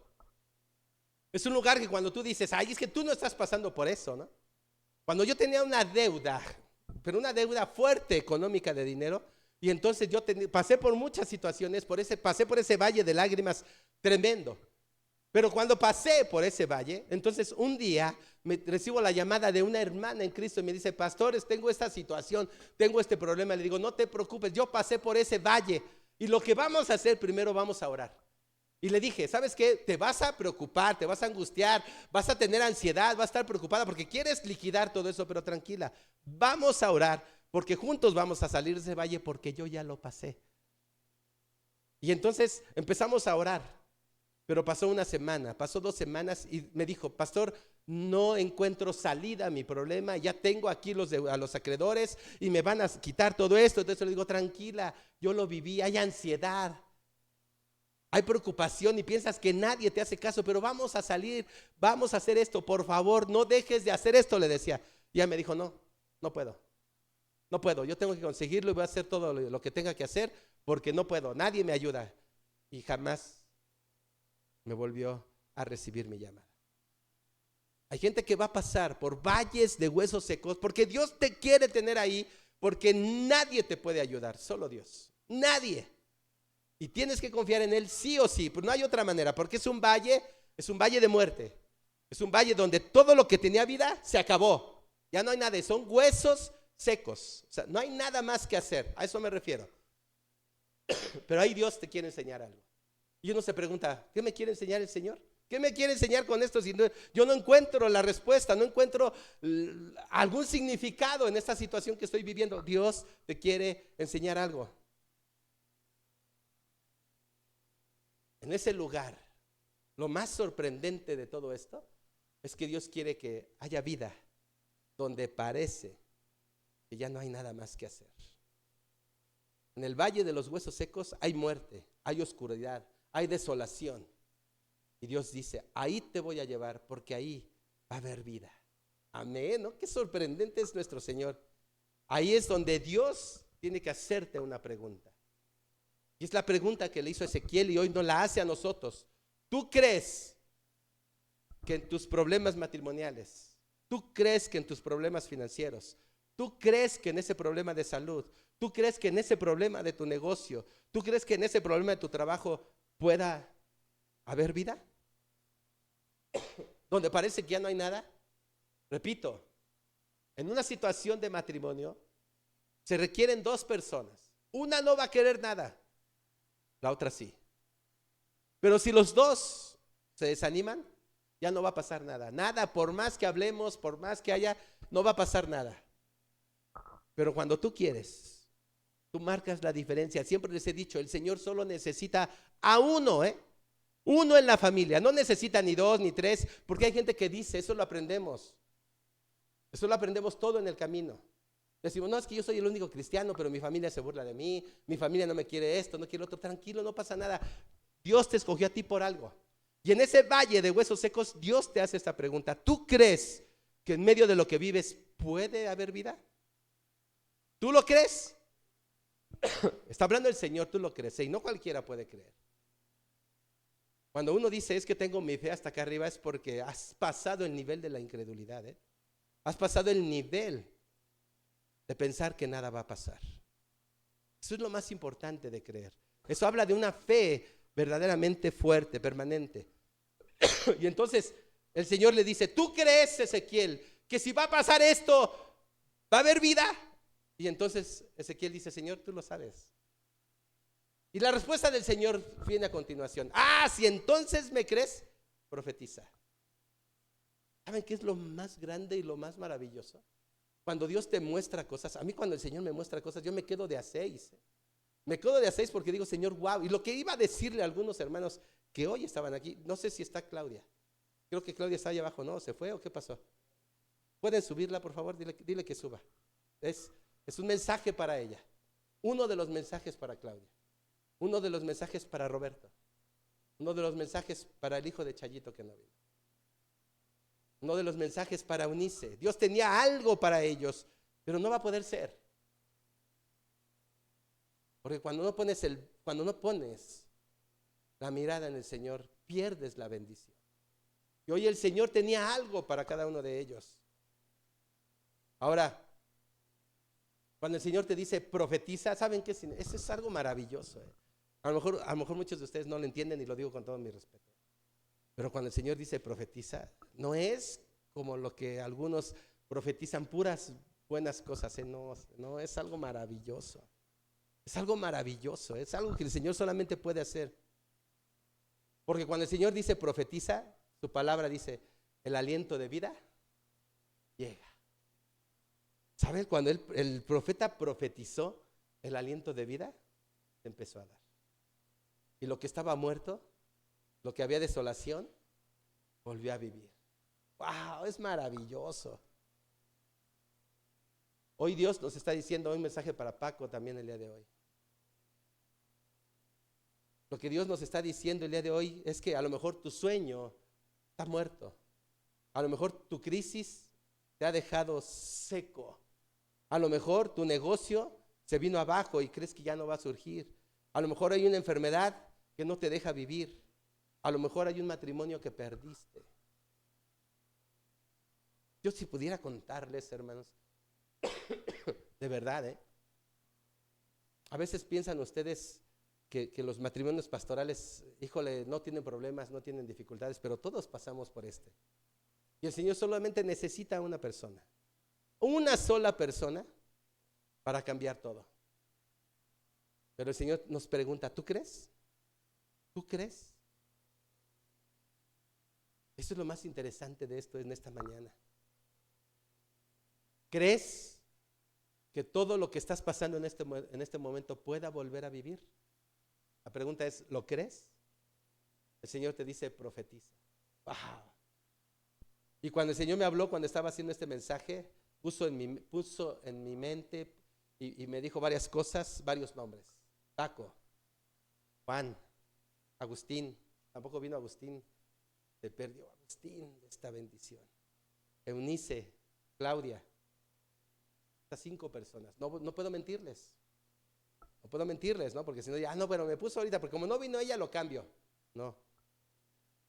es un lugar que cuando tú dices, ay, es que tú no estás pasando por eso, ¿no? Cuando yo tenía una deuda, pero una deuda fuerte económica de dinero, y entonces yo pasé por muchas situaciones, pasé por ese valle de lágrimas tremendo. Pero cuando pasé por ese valle, entonces un día recibo la llamada de una hermana en Cristo y me dice: pastores, tengo esta situación, tengo este problema. Le digo: no te preocupes, yo pasé por ese valle y lo que vamos a hacer, primero vamos a orar. Y le dije: ¿sabes qué? Te vas a preocupar, te vas a angustiar, vas a tener ansiedad, vas a estar preocupada porque quieres liquidar todo eso, pero tranquila, vamos a orar porque juntos vamos a salir de ese valle porque yo ya lo pasé. Y entonces empezamos a orar. Pero pasó una semana, pasó 2 semanas y me dijo: pastor, no encuentro salida a mi problema, ya tengo aquí a los acreedores y me van a quitar todo esto. Entonces le digo: tranquila, yo lo viví, hay ansiedad, hay preocupación y piensas que nadie te hace caso, pero vamos a salir, vamos a hacer esto, por favor, no dejes de hacer esto, le decía. Y ella me dijo: no puedo, yo tengo que conseguirlo y voy a hacer todo lo que tenga que hacer porque no puedo, nadie me ayuda. Y jamás me volvió a recibir mi llamada. Hay gente que va a pasar por valles de huesos secos porque Dios te quiere tener ahí, porque nadie te puede ayudar, solo Dios, nadie. Y tienes que confiar en Él sí o sí, pues no hay otra manera, porque es un valle de muerte. Es un valle donde todo lo que tenía vida se acabó. Ya no hay nada, son huesos secos. O sea, no hay nada más que hacer, a eso me refiero. Pero ahí Dios te quiere enseñar algo. Y uno se pregunta: ¿qué me quiere enseñar el Señor? ¿Qué me quiere enseñar con esto? Si yo no encuentro la respuesta, no encuentro algún significado en esta situación que estoy viviendo. Dios te quiere enseñar algo. En ese lugar, lo más sorprendente de todo esto es que Dios quiere que haya vida donde parece que ya no hay nada más que hacer. En el valle de los huesos secos hay muerte, hay oscuridad, hay desolación. Y Dios dice, ahí te voy a llevar porque ahí va a haber vida. Amén, ¿no? Qué sorprendente es nuestro Señor. Ahí es donde Dios tiene que hacerte una pregunta. Y es la pregunta que le hizo a Ezequiel y hoy nos la hace a nosotros. ¿Tú crees que en tus problemas matrimoniales, tú crees que en tus problemas financieros, tú crees que en ese problema de salud, tú crees que en ese problema de tu negocio, tú crees que en ese problema de tu trabajo pueda haber vida? Donde parece que ya no hay nada. Repito, en una situación de matrimonio se requieren dos personas. Una no va a querer nada, la otra sí. Pero si los dos se desaniman, ya no va a pasar nada. Nada, por más que hablemos, por más que haya, no va a pasar nada. Pero cuando tú quieres, tú marcas la diferencia. Siempre les he dicho, el Señor solo necesita a uno, uno en la familia. No necesita ni dos ni tres, porque hay gente que dice, eso lo aprendemos. Eso lo aprendemos todo en el camino. Decimos, no, es que yo soy el único cristiano, pero mi familia se burla de mí, mi familia no me quiere esto, no quiere otro. Tranquilo, no pasa nada. Dios te escogió a ti por algo. Y en ese valle de huesos secos, Dios te hace esta pregunta. ¿Tú crees que en medio de lo que vives puede haber vida? ¿Tú lo crees? Está hablando el Señor, tú lo crees, y no cualquiera puede creer. Cuando uno dice, es que tengo mi fe hasta acá arriba, es porque has pasado el nivel de la incredulidad, Has pasado el nivel de pensar que nada va a pasar. Eso es lo más importante de creer. Eso habla de una fe verdaderamente fuerte, permanente. Y entonces el Señor le dice, ¿tú crees, Ezequiel, que si va a pasar esto, va a haber vida? Y entonces Ezequiel dice, Señor, tú lo sabes. Y la respuesta del Señor viene a continuación. Si entonces me crees, profetiza. ¿Saben qué es lo más grande y lo más maravilloso? Cuando Dios te muestra cosas. A mí cuando el Señor me muestra cosas, yo me quedo de a seis. Me quedo de a seis porque digo, Señor, wow. Y lo que iba a decirle a algunos hermanos que hoy estaban aquí, no sé si está Claudia. Creo que Claudia está allá abajo, ¿no? ¿Se fue o qué pasó? ¿Pueden subirla, por favor? Dile que suba. Es un mensaje para ella. Uno de los mensajes para Claudia. Uno de los mensajes para Roberto. Uno de los mensajes para el hijo de Chayito que no vino. Uno de los mensajes para Eunice. Dios tenía algo para ellos, pero no va a poder ser. Porque cuando no pones la mirada en el Señor, pierdes la bendición. Y hoy el Señor tenía algo para cada uno de ellos. Ahora, cuando el Señor te dice profetiza, ¿saben qué? Eso es algo maravilloso. A lo mejor muchos de ustedes no lo entienden y lo digo con todo mi respeto. Pero cuando el Señor dice profetiza, no es como lo que algunos profetizan puras buenas cosas, no, es algo maravilloso. Es algo maravilloso, es algo que el Señor solamente puede hacer. Porque cuando el Señor dice profetiza, su palabra dice, el aliento de vida llega. ¿Saben? Cuando el profeta profetizó, el aliento de vida empezó a dar. Y lo que estaba muerto, lo que había desolación, volvió a vivir. ¡Wow! Es maravilloso. Hoy Dios nos está diciendo, un mensaje para Paco también el día de hoy. Lo que Dios nos está diciendo el día de hoy es que a lo mejor tu sueño está muerto. A lo mejor tu crisis te ha dejado seco. A lo mejor tu negocio se vino abajo y crees que ya no va a surgir. A lo mejor hay una enfermedad que no te deja vivir. A lo mejor hay un matrimonio que perdiste. Yo si pudiera contarles, hermanos, de verdad, a veces piensan ustedes que los matrimonios pastorales, híjole, no tienen problemas, no tienen dificultades, pero todos pasamos por este. Y el Señor solamente necesita una persona, una sola persona para cambiar todo. Pero el Señor nos pregunta, ¿tú crees? ¿Tú crees? Eso es lo más interesante de esto en esta mañana. ¿Crees que todo lo que estás pasando en este momento pueda volver a vivir? La pregunta es, ¿lo crees? El Señor te dice, profetiza. ¡Wow! Y cuando el Señor me habló, cuando estaba haciendo este mensaje, puso en mi mente y me dijo varias cosas, varios nombres. Paco, Juan, Agustín. Tampoco vino Agustín. Se perdió Agustín de esta bendición. Eunice, Claudia. Estas 5 personas. No puedo mentirles. No puedo mentirles, ¿no? Porque si no, ya, no, pero me puso ahorita, porque como no vino ella, lo cambio. No.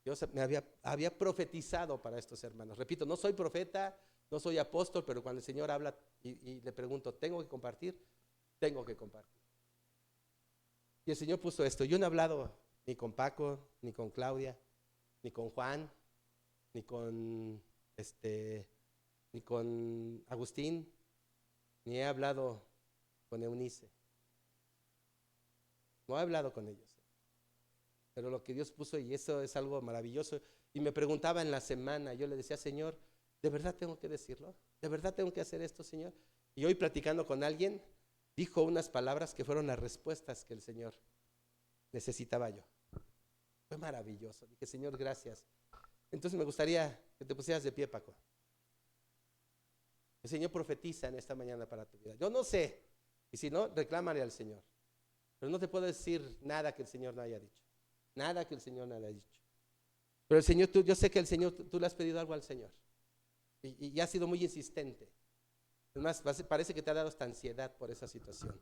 Dios me había profetizado para estos hermanos. Repito, no soy profeta, no soy apóstol, pero cuando el Señor habla y le pregunto, ¿tengo que compartir? Tengo que compartir. Y el Señor puso esto. Yo no he hablado ni con Paco, ni con Claudia, ni con Juan, ni con Agustín, ni he hablado con Eunice. No he hablado con ellos. Pero lo que Dios puso, y eso es algo maravilloso. Y me preguntaba en la semana, yo le decía, Señor, ¿de verdad tengo que decirlo? ¿De verdad tengo que hacer esto, Señor? Y hoy platicando con alguien, dijo unas palabras que fueron las respuestas que el Señor necesitaba yo. Fue maravilloso. Dije, Señor, gracias. Entonces me gustaría que te pusieras de pie, Paco. El Señor profetiza en esta mañana para tu vida. Yo no sé, y si no, reclámale al Señor. Pero no te puedo decir nada que el Señor no haya dicho. Nada que el Señor no haya dicho. Pero el Señor, yo sé que el Señor, tú le has pedido algo al Señor. Y has sido muy insistente. Además, parece que te ha dado esta ansiedad por esa situación.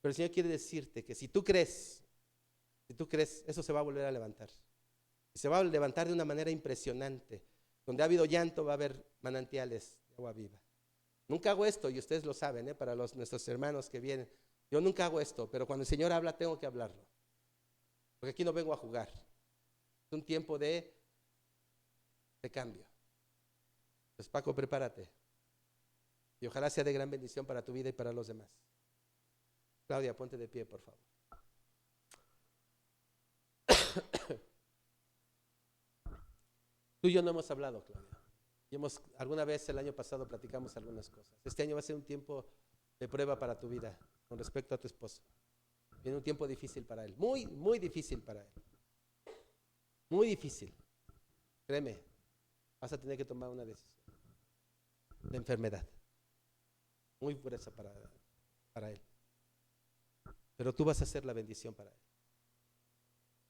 Pero el Señor quiere decirte que si tú crees, eso se va a volver a levantar. Y se va a levantar de una manera impresionante. Donde ha habido llanto, va a haber manantiales de agua viva. Nunca hago esto, y ustedes lo saben, para nuestros hermanos que vienen. Yo nunca hago esto, pero cuando el Señor habla, tengo que hablarlo. Porque aquí no vengo a jugar. Es un tiempo de cambio. Pues Paco, prepárate. Y ojalá sea de gran bendición para tu vida y para los demás. Claudia, ponte de pie, por favor. Tú y yo no hemos hablado, Claudia. Y alguna vez el año pasado platicamos algunas cosas. Este año va a ser un tiempo de prueba para tu vida con respecto a tu esposo. Viene un tiempo difícil para él, muy, muy difícil para él. Muy difícil. Créeme, vas a tener que tomar una decisión de enfermedad. Muy gruesa para él. Pero tú vas a ser la bendición para él.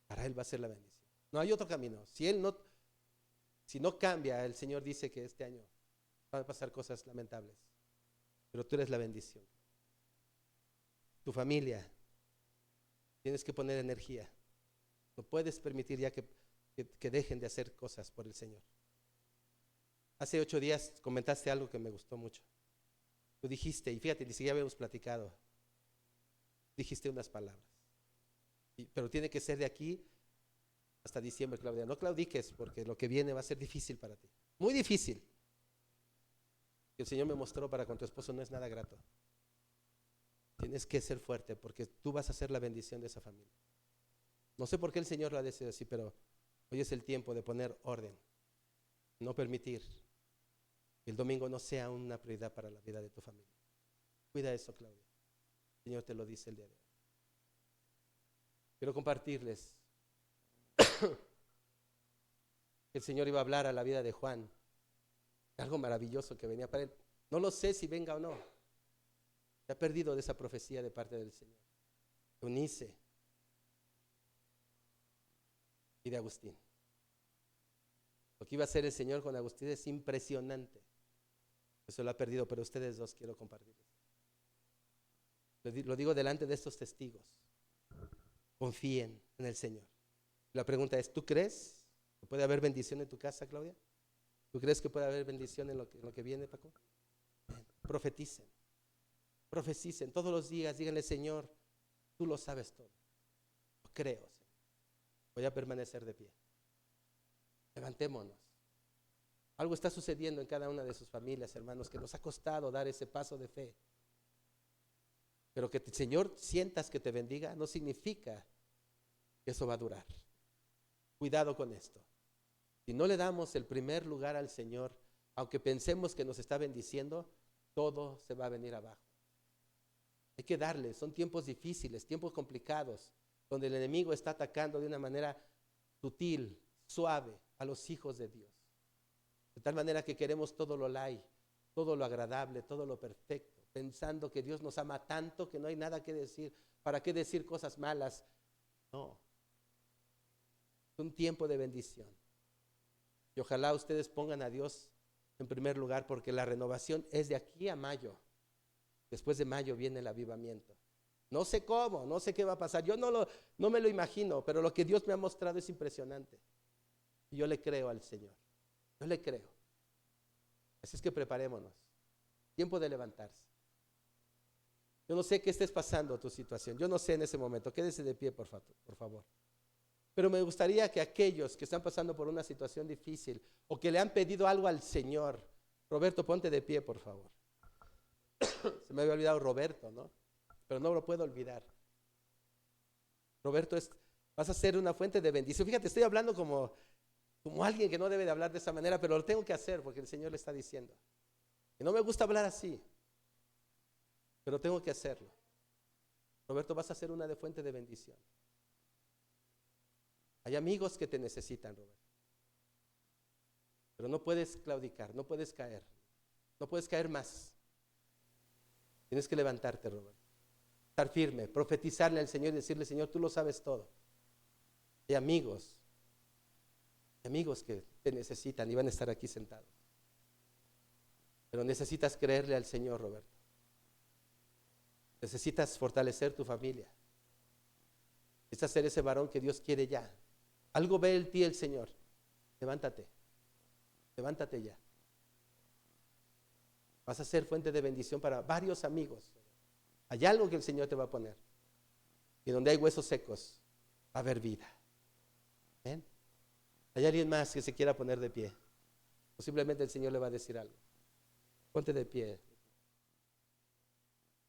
Para él va a ser la bendición. No hay otro camino. Si no cambia, el Señor dice que este año van a pasar cosas lamentables. Pero tú eres la bendición. Tu familia. Tienes que poner energía. No puedes permitir ya que dejen de hacer cosas por el Señor. Hace 8 días comentaste algo que me gustó mucho. Tú dijiste, y fíjate, ni siquiera habíamos platicado. Dijiste unas palabras. Pero tiene que ser de aquí hasta diciembre, Claudia. No claudiques, porque lo que viene va a ser difícil para ti. Muy difícil. El Señor me mostró para con tu esposo no es nada grato. Tienes que ser fuerte porque tú vas a ser la bendición de esa familia. No sé por qué el Señor lo ha decidido así, pero hoy es el tiempo de poner orden. No permitir que el domingo no sea una prioridad para la vida de tu familia. Cuida eso, Claudia. El Señor te lo dice el día de hoy. Quiero compartirles que el Señor iba a hablar a la vida de Juan. Algo maravilloso que venía para él. No lo sé si venga o no. Se ha perdido de esa profecía de parte del Señor. Eunice y de Agustín. Lo que iba a hacer el Señor con Agustín es impresionante. Eso lo ha perdido, pero ustedes dos quiero compartirles. Lo digo delante de estos testigos. Confíen en el Señor. La pregunta es, ¿tú crees que puede haber bendición en tu casa, Claudia? ¿Tú crees que puede haber bendición en lo que viene, Paco? Profeticen. Profeticen todos los días, díganle, Señor, tú lo sabes todo. Lo creo, Señor. Voy a permanecer de pie. Levantémonos. Algo está sucediendo en cada una de sus familias, hermanos, que nos ha costado dar ese paso de fe. Pero que el Señor sientas que te bendiga no significa que eso va a durar. Cuidado con esto. Si no le damos el primer lugar al Señor, aunque pensemos que nos está bendiciendo, todo se va a venir abajo. Hay que darle, son tiempos difíciles, tiempos complicados, donde el enemigo está atacando de una manera sutil, suave a los hijos de Dios. De tal manera que queremos todo lo light, todo lo agradable, todo lo perfecto, pensando que Dios nos ama tanto que no hay nada que decir. ¿Para qué decir cosas malas? No. Es un tiempo de bendición. Y ojalá ustedes pongan a Dios en primer lugar, porque la renovación es de aquí a mayo. Después de mayo viene el avivamiento. No sé cómo, no sé qué va a pasar. Yo no me lo imagino, pero lo que Dios me ha mostrado es impresionante. Y yo le creo al Señor. Yo le creo. Así es que preparémonos. Tiempo de levantarse. Yo no sé qué estés pasando tu situación. Yo no sé en ese momento. Quédese de pie, por favor. Pero me gustaría que aquellos que están pasando por una situación difícil o que le han pedido algo al Señor, Roberto, ponte de pie, por favor. Se me había olvidado Roberto, ¿no? Pero no lo puedo olvidar. Roberto, vas a ser una fuente de bendición. Fíjate, estoy hablando como alguien que no debe de hablar de esa manera, pero lo tengo que hacer porque el Señor le está diciendo. Y no me gusta hablar así, pero tengo que hacerlo. Roberto, vas a ser una fuente de bendición. Hay amigos que te necesitan, Roberto. Pero no puedes claudicar, no puedes caer. No puedes caer más. Tienes que levantarte, Roberto. Estar firme, profetizarle al Señor y decirle, Señor, tú lo sabes todo. Hay amigos que te necesitan y van a estar aquí sentados. Pero necesitas creerle al Señor, Roberto. Necesitas fortalecer tu familia. Necesitas ser ese varón que Dios quiere ya. Algo ve en ti el Señor. Levántate. Levántate ya. Vas a ser fuente de bendición para varios amigos. Hay algo que el Señor te va a poner. Y donde hay huesos secos, va a haber vida. ¿Ven? ¿Hay alguien más que se quiera poner de pie? O simplemente el Señor le va a decir algo. Ponte de pie.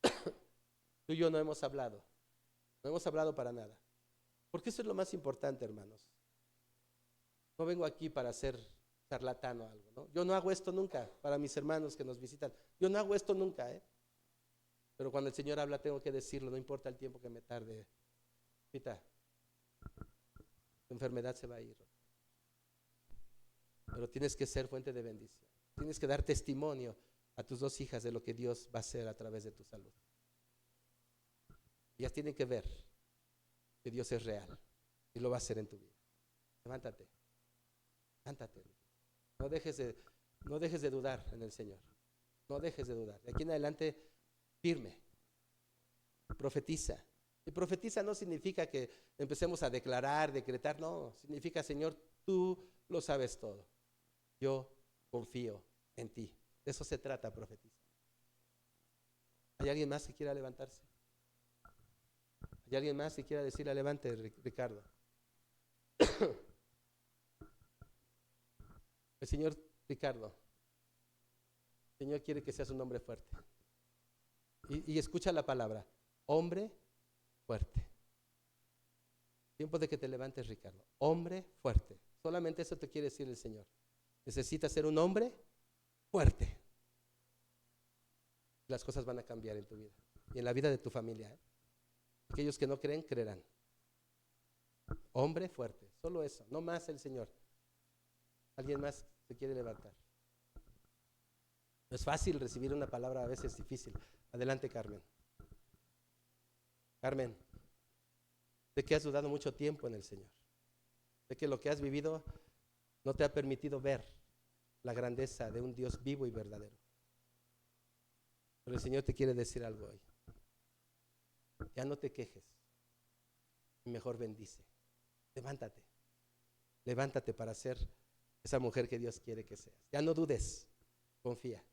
Tú y yo no hemos hablado. No hemos hablado para nada. Porque eso es lo más importante, hermanos. No vengo aquí para ser charlatán o algo, ¿no? Yo no hago esto nunca para mis hermanos que nos visitan. Yo no hago esto nunca, ¿eh? Pero cuando el Señor habla tengo que decirlo, no importa el tiempo que me tarde. Pita, tu enfermedad se va a ir. Pero tienes que ser fuente de bendición. Tienes que dar testimonio a tus dos hijas de lo que Dios va a hacer a través de tu salud. Ellas tienen que ver que Dios es real y lo va a hacer en tu vida. Levántate. Levántate. No dejes de dudar en el Señor. No dejes de dudar. De aquí en adelante, firme. Profetiza. Y profetiza no significa que empecemos a declarar, decretar. No, significa, Señor, tú lo sabes todo. Yo confío en ti. De eso se trata, profetiza. ¿Hay alguien más que quiera levantarse? ¿Hay alguien más que quiera decirle levante, Ricardo? El Señor, Ricardo, el Señor quiere que seas un hombre fuerte. Y escucha la palabra, hombre fuerte. Tiempo de que te levantes, Ricardo. Hombre fuerte. Solamente eso te quiere decir el Señor. Necesitas ser un hombre fuerte. Las cosas van a cambiar en tu vida y en la vida de tu familia, ¿eh? Aquellos que no creen, creerán. Hombre fuerte, solo eso, no más el Señor. ¿Alguien más se quiere levantar? No es fácil recibir una palabra, a veces difícil. Adelante, Carmen. Carmen, sé que has dudado mucho tiempo en el Señor. Sé que lo que has vivido no te ha permitido ver la grandeza de un Dios vivo y verdadero. Pero el Señor te quiere decir algo hoy. Ya no te quejes. Mejor bendice. Levántate. Levántate para ser esa mujer que Dios quiere que seas. Ya no dudes. Confía.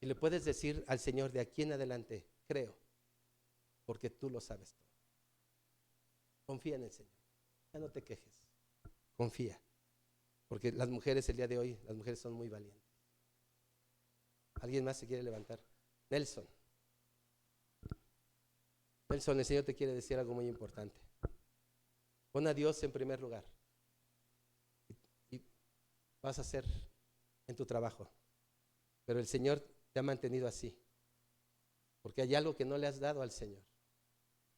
Y le puedes decir al Señor de aquí en adelante, creo, porque tú lo sabes todo. Confía en el Señor. Ya no te quejes. Confía. Porque las mujeres el día de hoy, las mujeres son muy valientes. ¿Alguien más se quiere levantar? Nelson. Nelson, el Señor te quiere decir algo muy importante. Pon a Dios en primer lugar. vas a hacer en tu trabajo. Pero el Señor te ha mantenido así, porque hay algo que no le has dado al Señor.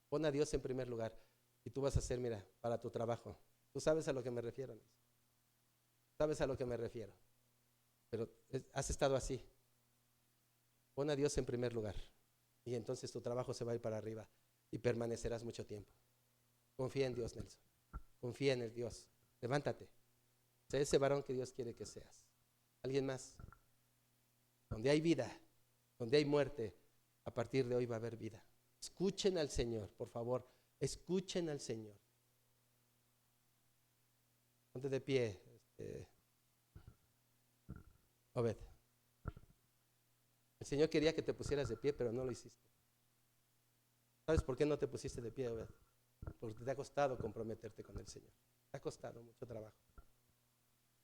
Pon a Dios en primer lugar y tú vas a hacer, mira, para tu trabajo. Tú sabes a lo que me refiero, ¿no? Sabes a lo que me refiero. Pero has estado así. Pon a Dios en primer lugar y entonces tu trabajo se va a ir para arriba y permanecerás mucho tiempo. Confía en Dios, Nelson. Confía en el Dios. Levántate. Sé ese varón que Dios quiere que seas. ¿Alguien más? Donde hay vida, donde hay muerte, a partir de hoy va a haber vida. Escuchen al Señor, por favor. Escuchen al Señor. Ponte de pie, Obed. El Señor quería que te pusieras de pie, pero no lo hiciste. ¿Sabes por qué no te pusiste de pie, Obed? Porque te ha costado comprometerte con el Señor. Te ha costado mucho trabajo.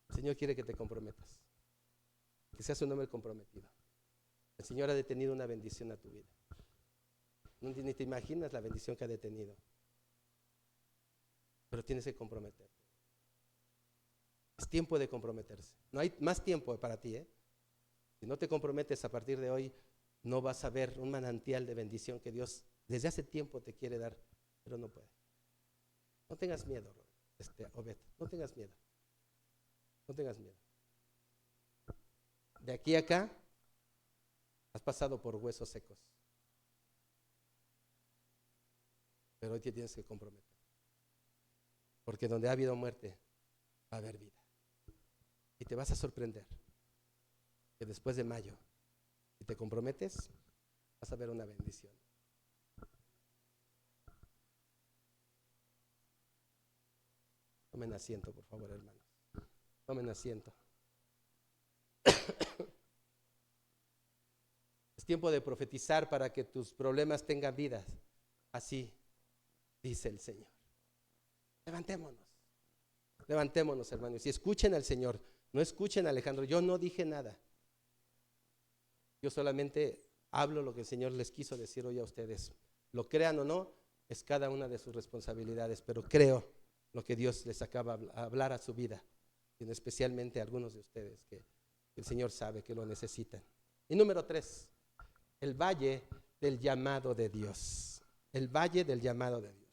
El Señor quiere que te comprometas, que seas un hombre comprometido. El Señor ha detenido una bendición a tu vida. Ni te imaginas la bendición que ha detenido. Pero tienes que comprometerte. Es tiempo de comprometerse. No hay más tiempo para ti, ¿eh? Si no te comprometes a partir de hoy, no vas a ver un manantial de bendición que Dios desde hace tiempo te quiere dar, pero no puede. No tengas miedo, Obed. No tengas miedo. No tengas miedo. De aquí a acá, has pasado por huesos secos. Pero hoy te tienes que comprometer. Porque donde ha habido muerte, va a haber vida. Y te vas a sorprender que después de mayo, si te comprometes, vas a ver una bendición. Tomen asiento, por favor, hermanos. Tomen asiento. Es tiempo de profetizar para que tus problemas tengan vidas. Así dice el Señor. Levantémonos. Levantémonos, hermanos. Y escuchen al Señor. No escuchen a Alejandro. Yo no dije nada. Yo solamente hablo lo que el Señor les quiso decir hoy a ustedes. Lo crean o no, es cada una de sus responsabilidades. Pero creo lo que Dios les acaba de hablar a su vida. Y especialmente a algunos de ustedes que el Señor sabe que lo necesitan. Y número 3, el valle del llamado de Dios. El valle del llamado de Dios.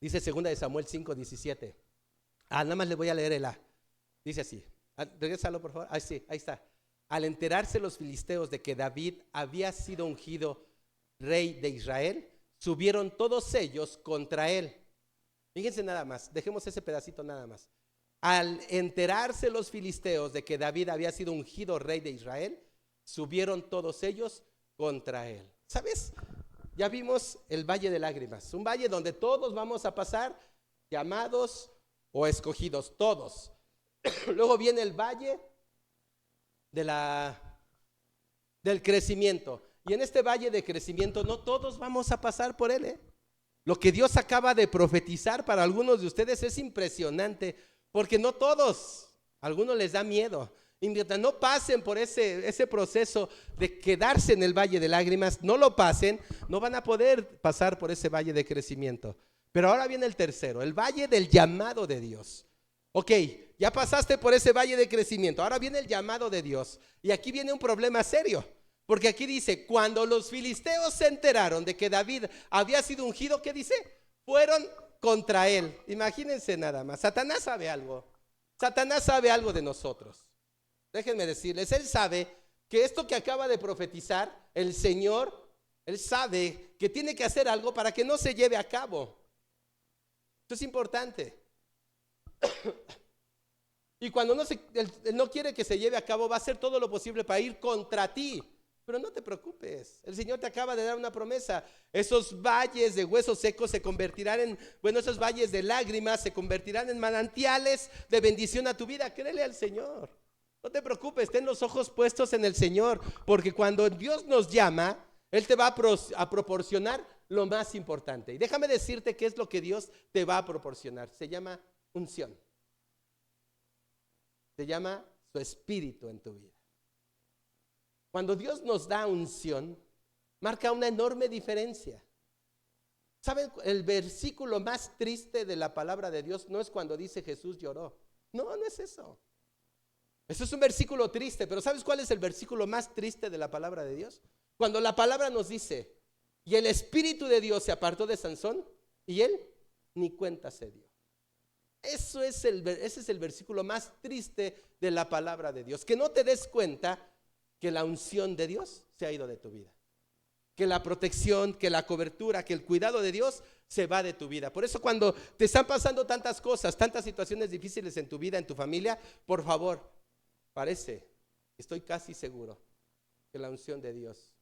Dice 2 de Samuel 5:17. Nada más le voy a leer el A. Dice así. Regrésalo, por favor. Sí, ahí está. Al enterarse los filisteos de que David había sido ungido rey de Israel, subieron todos ellos contra él. Fíjense nada más, dejemos ese pedacito nada más. Al enterarse los filisteos de que David había sido ungido rey de Israel, subieron todos ellos contra él. ¿Sabes? Ya vimos el valle de lágrimas, un valle donde todos vamos a pasar, llamados o escogidos, todos. Luego viene el valle del crecimiento. Y en este valle de crecimiento no todos vamos a pasar por él, ¿eh? Lo que Dios acaba de profetizar para algunos de ustedes es impresionante, porque no todos, a algunos les da miedo. Y mientras no pasen por ese proceso de quedarse en el valle de lágrimas, no lo pasen, no van a poder pasar por ese valle de crecimiento. Pero ahora viene el tercero, el valle del llamado de Dios. Ok, ya pasaste por ese valle de crecimiento, ahora viene el llamado de Dios. Y aquí viene un problema serio. Porque aquí dice, cuando los filisteos se enteraron de que David había sido ungido, ¿qué dice? Fueron contra él. Imagínense nada más. Satanás sabe algo. Satanás sabe algo de nosotros. Déjenme decirles, él sabe que esto que acaba de profetizar el Señor, él sabe que tiene que hacer algo para que no se lleve a cabo. Esto es importante. Y cuando él no quiere que se lleve a cabo, va a hacer todo lo posible para ir contra ti. Pero no te preocupes, el Señor te acaba de dar una promesa. Esos valles de huesos secos se convertirán esos valles de lágrimas se convertirán en manantiales de bendición a tu vida. Créele al Señor. No te preocupes, ten los ojos puestos en el Señor, porque cuando Dios nos llama, Él te va a proporcionar lo más importante. Y déjame decirte qué es lo que Dios te va a proporcionar. Se llama unción. Se llama su espíritu en tu vida. Cuando Dios nos da unción, marca una enorme diferencia. ¿Saben? El versículo más triste de la palabra de Dios no es cuando dice Jesús lloró. No, no es eso. Eso es un versículo triste, pero ¿sabes cuál es el versículo más triste de la palabra de Dios? Cuando la palabra nos dice, y el Espíritu de Dios se apartó de Sansón y él ni cuenta se dio. Ese es el versículo más triste de la palabra de Dios. Que no te des cuenta que la unción de Dios se ha ido de tu vida. Que la protección, que la cobertura, que el cuidado de Dios se va de tu vida. Por eso cuando te están pasando tantas cosas, tantas situaciones difíciles en tu vida, en tu familia, por favor, estoy casi seguro que la unción de Dios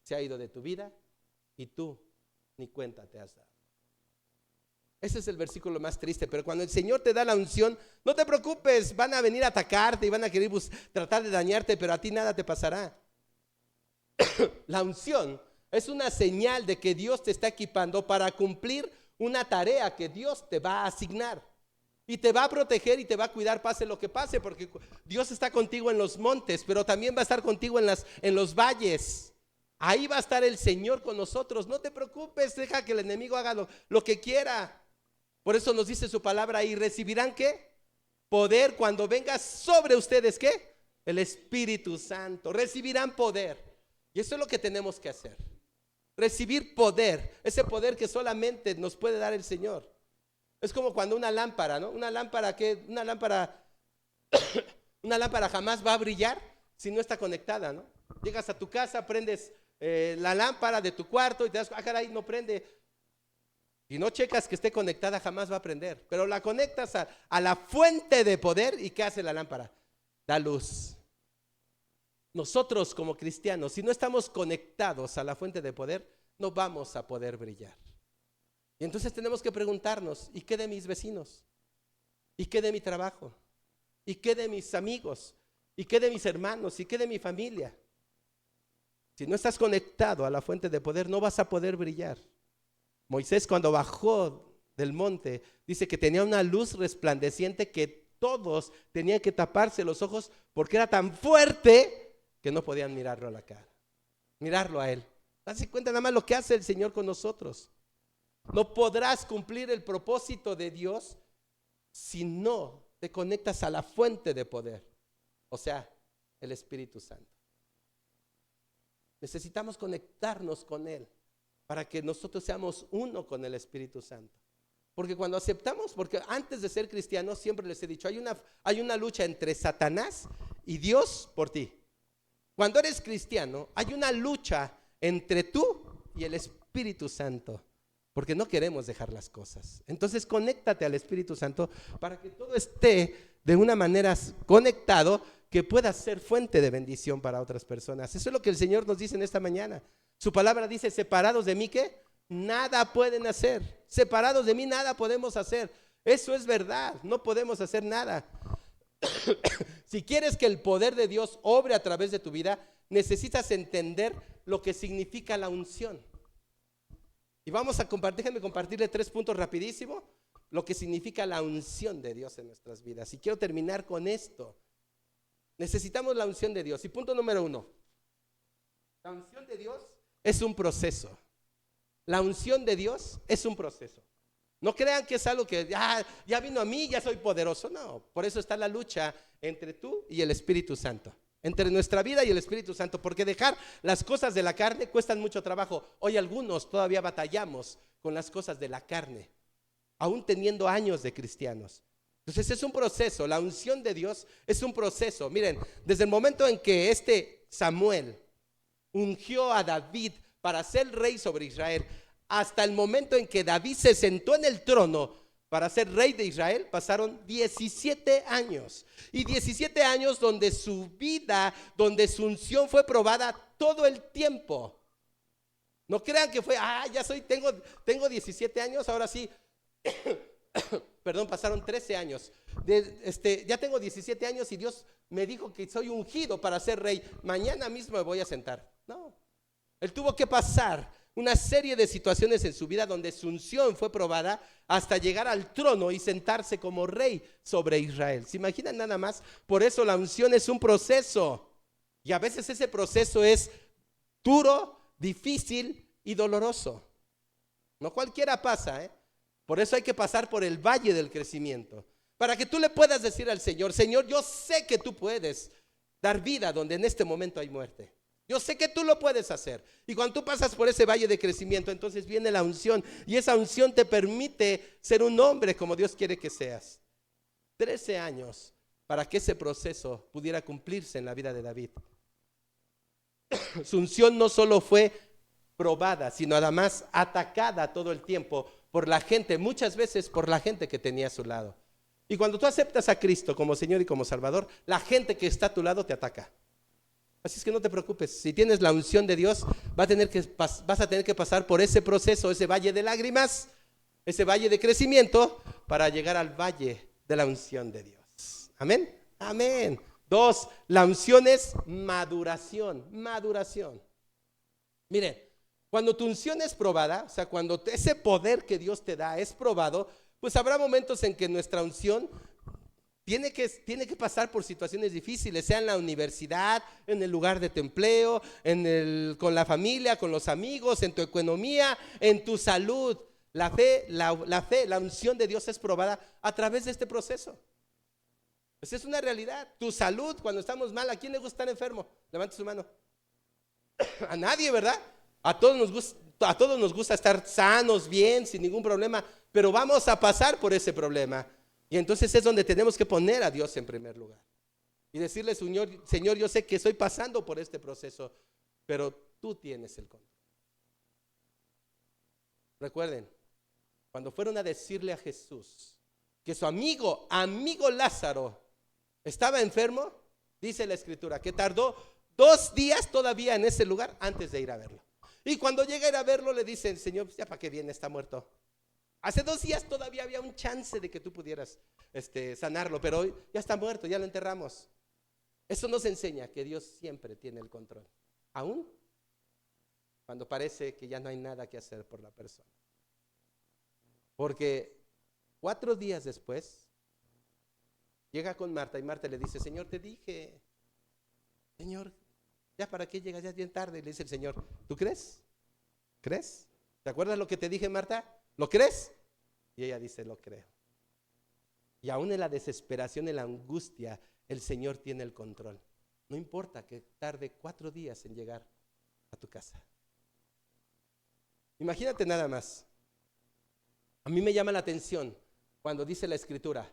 se ha ido de tu vida y tú ni cuenta te has dado. Ese es el versículo más triste, pero cuando el Señor te da la unción, no te preocupes, van a venir a atacarte y van a querer tratar de dañarte, pero a ti nada te pasará. La unción es una señal de que Dios te está equipando para cumplir una tarea que Dios te va a asignar. Y te va a proteger y te va a cuidar pase lo que pase, porque Dios está contigo en los montes, pero también va a estar contigo en los valles. Ahí va a estar el Señor con nosotros. No te preocupes, deja que el enemigo haga lo que quiera. Por eso nos dice su palabra, y recibirán ¿qué? Poder cuando venga sobre ustedes ¿qué? El Espíritu Santo. Recibirán poder. Y eso es lo que tenemos que hacer. Recibir poder, ese poder que solamente nos puede dar el Señor. Es como cuando una lámpara, ¿no? Una lámpara jamás va a brillar si no está conectada, ¿no? Llegas a tu casa, prendes la lámpara de tu cuarto y te das, caray, no prende. Si no checas que esté conectada, jamás va a prender. Pero la conectas a la fuente de poder, ¿y qué hace la lámpara? Da luz. Nosotros como cristianos, si no estamos conectados a la fuente de poder, no vamos a poder brillar. Y entonces tenemos que preguntarnos, ¿y qué de mis vecinos? ¿Y qué de mi trabajo? ¿Y qué de mis amigos? ¿Y qué de mis hermanos? ¿Y qué de mi familia? Si no estás conectado a la fuente de poder, no vas a poder brillar. Moisés, cuando bajó del monte, dice que tenía una luz resplandeciente que todos tenían que taparse los ojos porque era tan fuerte que no podían mirarlo a la cara, mirarlo a él. Date cuenta nada más lo que hace el Señor con nosotros. No podrás cumplir el propósito de Dios si no te conectas a la fuente de poder, o sea, el Espíritu Santo. Necesitamos conectarnos con Él para que nosotros seamos uno con el Espíritu Santo. Porque cuando aceptamos, porque antes de ser cristianos, siempre les he dicho, hay una lucha entre Satanás y Dios por ti. Cuando eres cristiano, hay una lucha entre tú y el Espíritu Santo, porque no queremos dejar las cosas. Entonces conéctate al Espíritu Santo para que todo esté de una manera conectado, que pueda ser fuente de bendición para otras personas. Eso es lo que el Señor nos dice en esta mañana. Su palabra dice, separados de mí, ¿qué? Nada pueden hacer. Separados de mí nada podemos hacer. Eso es verdad, no podemos hacer nada. Si quieres que el poder de Dios obre a través de tu vida, necesitas entender lo que significa la unción. Y déjenme compartirle 3 puntos rapidísimo, lo que significa la unción de Dios en nuestras vidas. Y quiero terminar con esto. Necesitamos la unción de Dios. Y punto número 1, la unción de Dios es un proceso. La unción de Dios es un proceso. No crean que es algo que ya vino a mí, ya soy poderoso. No, por eso está la lucha entre tú y el Espíritu Santo, entre nuestra vida y el Espíritu Santo, porque dejar las cosas de la carne cuestan mucho trabajo. Hoy algunos todavía batallamos con las cosas de la carne, aún teniendo años de cristianos. Entonces es un proceso, la unción de Dios es un proceso. Miren, desde el momento en que Samuel ungió a David para ser rey sobre Israel, hasta el momento en que David se sentó en el trono para ser rey de Israel, pasaron 17 años. Y 17 años donde su vida, donde su unción fue probada todo el tiempo. No crean que fue, tengo 17 años, ahora sí. Perdón, pasaron 13 años. Ya tengo 17 años y Dios me dijo que soy ungido para ser rey. Mañana mismo me voy a sentar. No, él tuvo que pasar una serie de situaciones en su vida donde su unción fue probada hasta llegar al trono y sentarse como rey sobre Israel. ¿Se imaginan nada más? Por eso la unción es un proceso. Y a veces ese proceso es duro, difícil y doloroso. No cualquiera pasa, ¿eh? Por eso hay que pasar por el valle del crecimiento. Para que tú le puedas decir al Señor: Señor, yo sé que tú puedes dar vida donde en este momento hay muerte. Yo sé que tú lo puedes hacer. Y cuando tú pasas por ese valle de crecimiento, entonces viene la unción. Y esa unción te permite ser un hombre como Dios quiere que seas. 13 años para que ese proceso pudiera cumplirse en la vida de David. Su unción no solo fue probada, sino además atacada todo el tiempo por la gente, muchas veces por la gente que tenía a su lado. Y cuando tú aceptas a Cristo como Señor y como Salvador, la gente que está a tu lado te ataca. Así es que no te preocupes, si tienes la unción de Dios, vas a tener que pasar por ese proceso, ese valle de lágrimas, ese valle de crecimiento, para llegar al valle de la unción de Dios. Amén, amén. 2, la unción es maduración, maduración. Mire, cuando tu unción es probada, o sea, cuando ese poder que Dios te da es probado, pues habrá momentos en que nuestra unción tiene que pasar por situaciones difíciles, sea en la universidad, en el lugar de tu empleo, con la familia, con los amigos, en tu economía, en tu salud. La fe, la unción de Dios es probada a través de este proceso. Pues es una realidad. Tu salud, cuando estamos mal, ¿a quién le gusta estar enfermo? Levante su mano. A nadie, ¿verdad? A todos nos gusta estar sanos, bien, sin ningún problema, pero vamos a pasar por ese problema. Y entonces es donde tenemos que poner a Dios en primer lugar y decirle: Señor, yo sé que estoy pasando por este proceso, pero tú tienes el control. Recuerden, cuando fueron a decirle a Jesús que su amigo Lázaro estaba enfermo, dice la Escritura que tardó 2 días todavía en ese lugar antes de ir a verlo. Y cuando llega a ir a verlo, le dice el Señor: pues ya para qué viene, está muerto. Hace 2 días todavía había un chance de que tú pudieras sanarlo, pero hoy ya está muerto, ya lo enterramos. Eso nos enseña que Dios siempre tiene el control, aún cuando parece que ya no hay nada que hacer por la persona. Porque 4 días después llega con Marta y Marta le dice: Señor, te dije, Señor, ya para qué llegas, ya es bien tarde. Y le dice el Señor: ¿tú crees? ¿Crees? ¿Te acuerdas lo que te dije, Marta? ¿Lo crees? Y ella dice: lo creo. Y aún en la desesperación, en la angustia, el Señor tiene el control. No importa que tarde 4 días en llegar a tu casa. Imagínate nada más. A mí me llama la atención cuando dice la Escritura: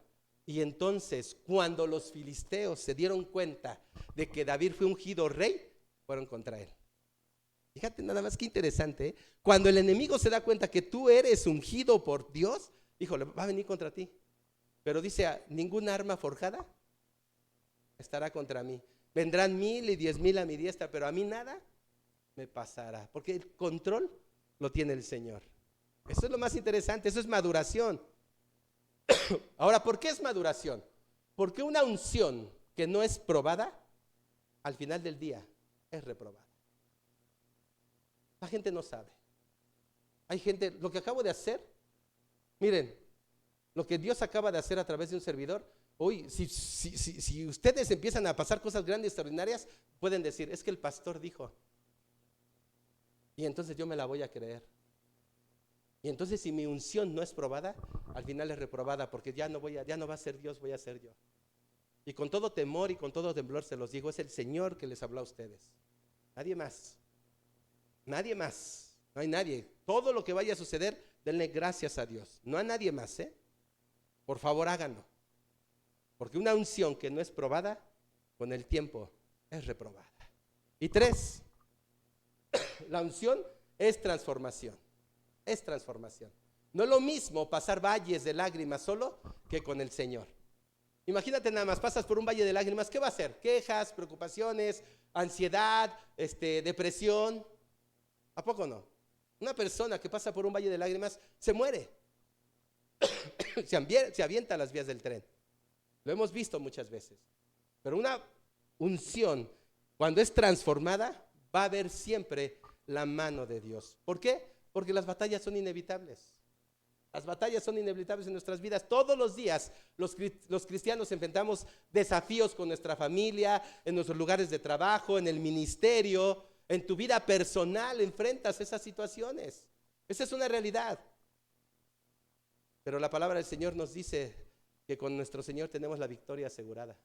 y entonces cuando los filisteos se dieron cuenta de que David fue ungido rey, fueron contra él. Fíjate nada más qué interesante, ¿eh? Cuando el enemigo se da cuenta que tú eres ungido por Dios, híjole, va a venir contra ti. Pero dice: ninguna arma forjada estará contra mí. Vendrán 1000 y 10,000 a mi diestra, pero a mí nada me pasará, porque el control lo tiene el Señor. Eso es lo más interesante, eso es maduración. Ahora, ¿por qué es maduración? Porque una unción que no es probada, al final del día es reprobada. La gente no sabe. Hay gente, lo que acabo de hacer, miren, lo que Dios acaba de hacer a través de un servidor, hoy, si ustedes empiezan a pasar cosas grandes y extraordinarias, pueden decir: es que el pastor dijo, y entonces yo me la voy a creer. Y entonces, si mi unción no es probada, al final es reprobada, porque ya no va a ser Dios, voy a ser yo. Y con todo temor y con todo temblor se los digo: es el Señor que les habló a ustedes, nadie más. Nadie más, no hay nadie. Todo lo que vaya a suceder, denle gracias a Dios, no a nadie más, ¿eh? Por favor, háganlo. Porque una unción que no es probada, con el tiempo es reprobada. Y 3, la unción es transformación. Es transformación. No es lo mismo pasar valles de lágrimas solo que con el Señor. Imagínate nada más, pasas por un valle de lágrimas, ¿qué va a hacer? Quejas, preocupaciones, ansiedad, depresión. ¿A poco no? Una persona que pasa por un valle de lágrimas se muere. Se avienta a las vías del tren. Lo hemos visto muchas veces. Pero una unción, cuando es transformada, va a haber siempre la mano de Dios. ¿Por qué? Porque las batallas son inevitables. Las batallas son inevitables en nuestras vidas. Todos los días los cristianos enfrentamos desafíos con nuestra familia, en nuestros lugares de trabajo, en el ministerio, en tu vida personal enfrentas esas situaciones. Esa es una realidad. Pero la palabra del Señor nos dice que con nuestro Señor tenemos la victoria asegurada.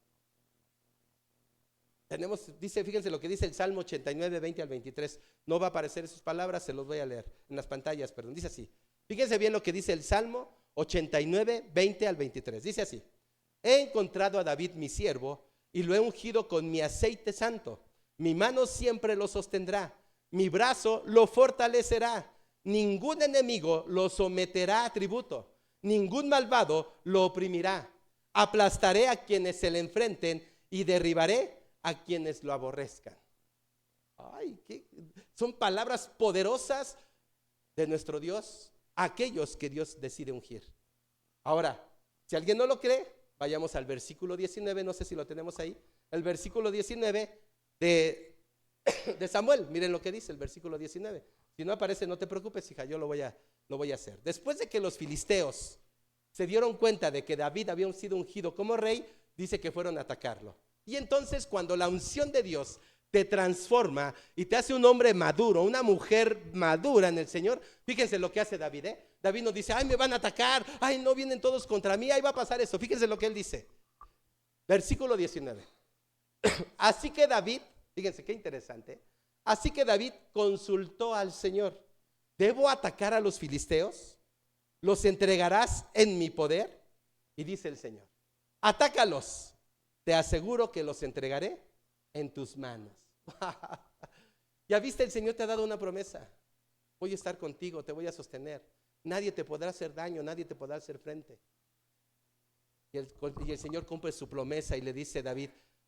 Dice, fíjense lo que dice el Salmo 89, 20 al 23. No va a aparecer esas palabras, se los voy a leer en las pantallas, perdón. Dice así. Fíjense bien lo que dice el Salmo 89, 20 al 23. Dice así: he encontrado a David mi siervo y lo he ungido con mi aceite santo. Mi mano siempre lo sostendrá, mi brazo lo fortalecerá. Ningún enemigo lo someterá a tributo, ningún malvado lo oprimirá. Aplastaré a quienes se le enfrenten y derribaré a quienes lo aborrezcan. Ay, son palabras poderosas de nuestro Dios a aquellos que Dios decide ungir. Ahora, si alguien no lo cree, vayamos al versículo 19, no sé si lo tenemos ahí, el versículo 19 de Samuel. Miren lo que dice el versículo 19. Si no aparece, no te preocupes, hija, yo lo voy a hacer. Después de que los filisteos se dieron cuenta de que David había sido ungido como rey, dice que fueron a atacarlo. Y entonces, cuando la unción de Dios te transforma y te hace un hombre maduro, una mujer madura en el Señor, fíjense lo que hace David, David no dice, ay, me van a atacar, ay, no, vienen todos contra mí, ahí va a pasar eso. Fíjense lo que él dice. Versículo 19. Así que David, fíjense qué interesante, así que David consultó al Señor: ¿debo atacar a los filisteos? ¿Los entregarás en mi poder? Y dice el Señor: atácalos, te aseguro que los entregaré en tus manos. Ya viste, el Señor te ha dado una promesa: voy a estar contigo, te voy a sostener, nadie te podrá hacer daño, nadie te podrá hacer frente. Y el Señor cumple su promesa y le dice a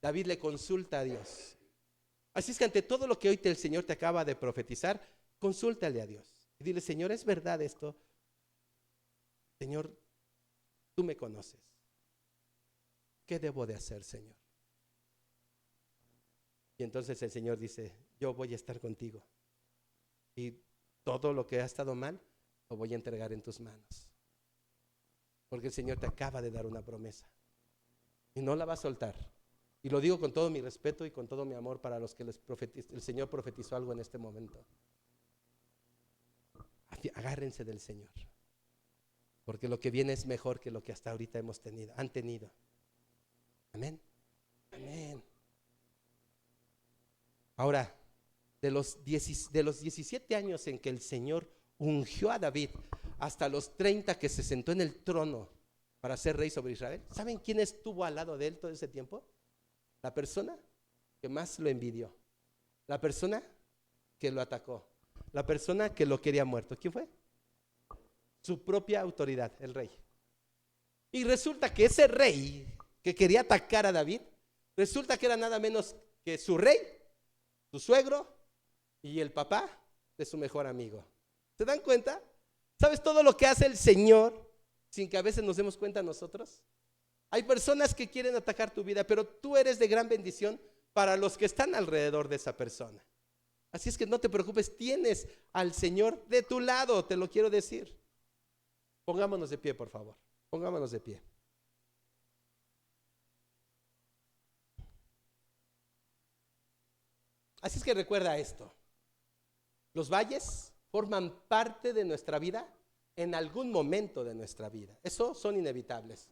David le consulta a Dios. Así es que ante todo lo que hoy el Señor te acaba de profetizar, consúltale a Dios y dile: Señor, ¿es verdad esto? Señor, tú me conoces. ¿Qué debo de hacer, Señor? Y entonces el Señor dice: yo voy a estar contigo y todo lo que ha estado mal lo voy a entregar en tus manos, porque el Señor te acaba de dar una promesa y no la va a soltar. Y lo digo con todo mi respeto y con todo mi amor para los que el Señor profetizó algo en este momento. Agárrense del Señor, porque lo que viene es mejor que lo que hasta ahorita han tenido. Amén. Amén. Ahora, de los 17 años en que el Señor ungió a David hasta los 30 que se sentó en el trono para ser rey sobre Israel, ¿saben quién estuvo al lado de él todo ese tiempo? La persona que más lo envidió, la persona que lo atacó, la persona que lo quería muerto. ¿Quién fue? Su propia autoridad, el rey. Y resulta que ese rey que quería atacar a David, resulta que era nada menos que su rey, su suegro y el papá de su mejor amigo. ¿Se dan cuenta? ¿Sabes todo lo que hace el Señor sin que a veces nos demos cuenta nosotros? Hay personas que quieren atacar tu vida, pero tú eres de gran bendición para los que están alrededor de esa persona. Así es que no te preocupes, tienes al Señor de tu lado, te lo quiero decir. Pongámonos de pie, por favor. Pongámonos de pie. Así es que recuerda esto: los valles forman parte de nuestra vida en algún momento de nuestra vida. Eso son inevitables.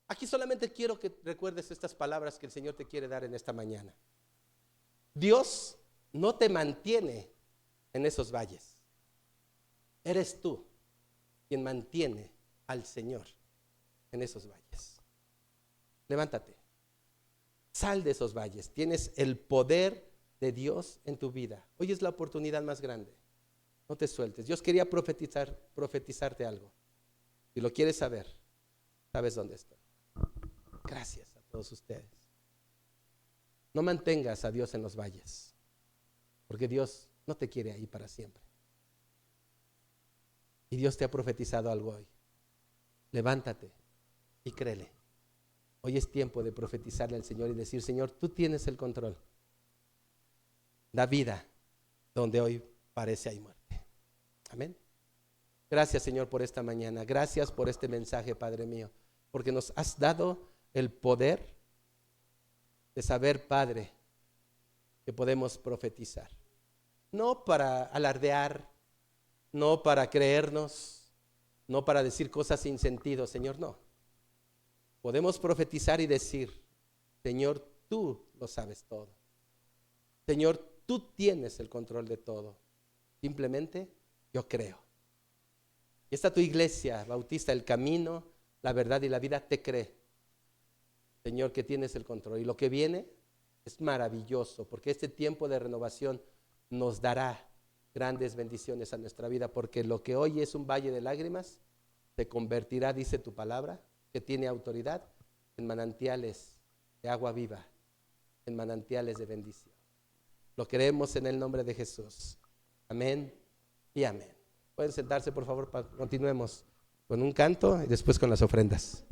Aquí solamente quiero que recuerdes estas palabras que el Señor te quiere dar en esta mañana. Dios no te mantiene en esos valles. Eres tú quien mantiene al Señor en esos valles. Levántate, sal de esos valles. Tienes el poder de Dios en tu vida. Hoy es la oportunidad más grande. No te sueltes. Dios quería profetizarte algo. Si lo quieres saber, sabes dónde estoy. Gracias a todos ustedes. No mantengas a Dios en los valles, porque Dios no te quiere ahí para siempre. Y Dios te ha profetizado algo hoy. Levántate y créele. Hoy es tiempo de profetizarle al Señor y decir: Señor, tú tienes el control. Da vida donde hoy parece hay muerte. Amén. Gracias, Señor, por esta mañana. Gracias por este mensaje, Padre mío, porque nos has dado el poder de saber, Padre, que podemos profetizar. No para alardear, no para creernos, no para decir cosas sin sentido, Señor, no. Podemos profetizar y decir, Señor, tú lo sabes todo. Señor, tú tienes el control de todo. Simplemente yo creo. Y esta tu iglesia, Bautista, el camino, la verdad y la vida, te cree, Señor, que tienes el control. Y lo que viene es maravilloso, porque este tiempo de renovación nos dará grandes bendiciones a nuestra vida, porque lo que hoy es un valle de lágrimas, se convertirá, dice tu palabra, que tiene autoridad, en manantiales de agua viva, en manantiales de bendición. Lo creemos en el nombre de Jesús. Amén y amén. Pueden sentarse, por favor, continuemos con un canto y después con las ofrendas.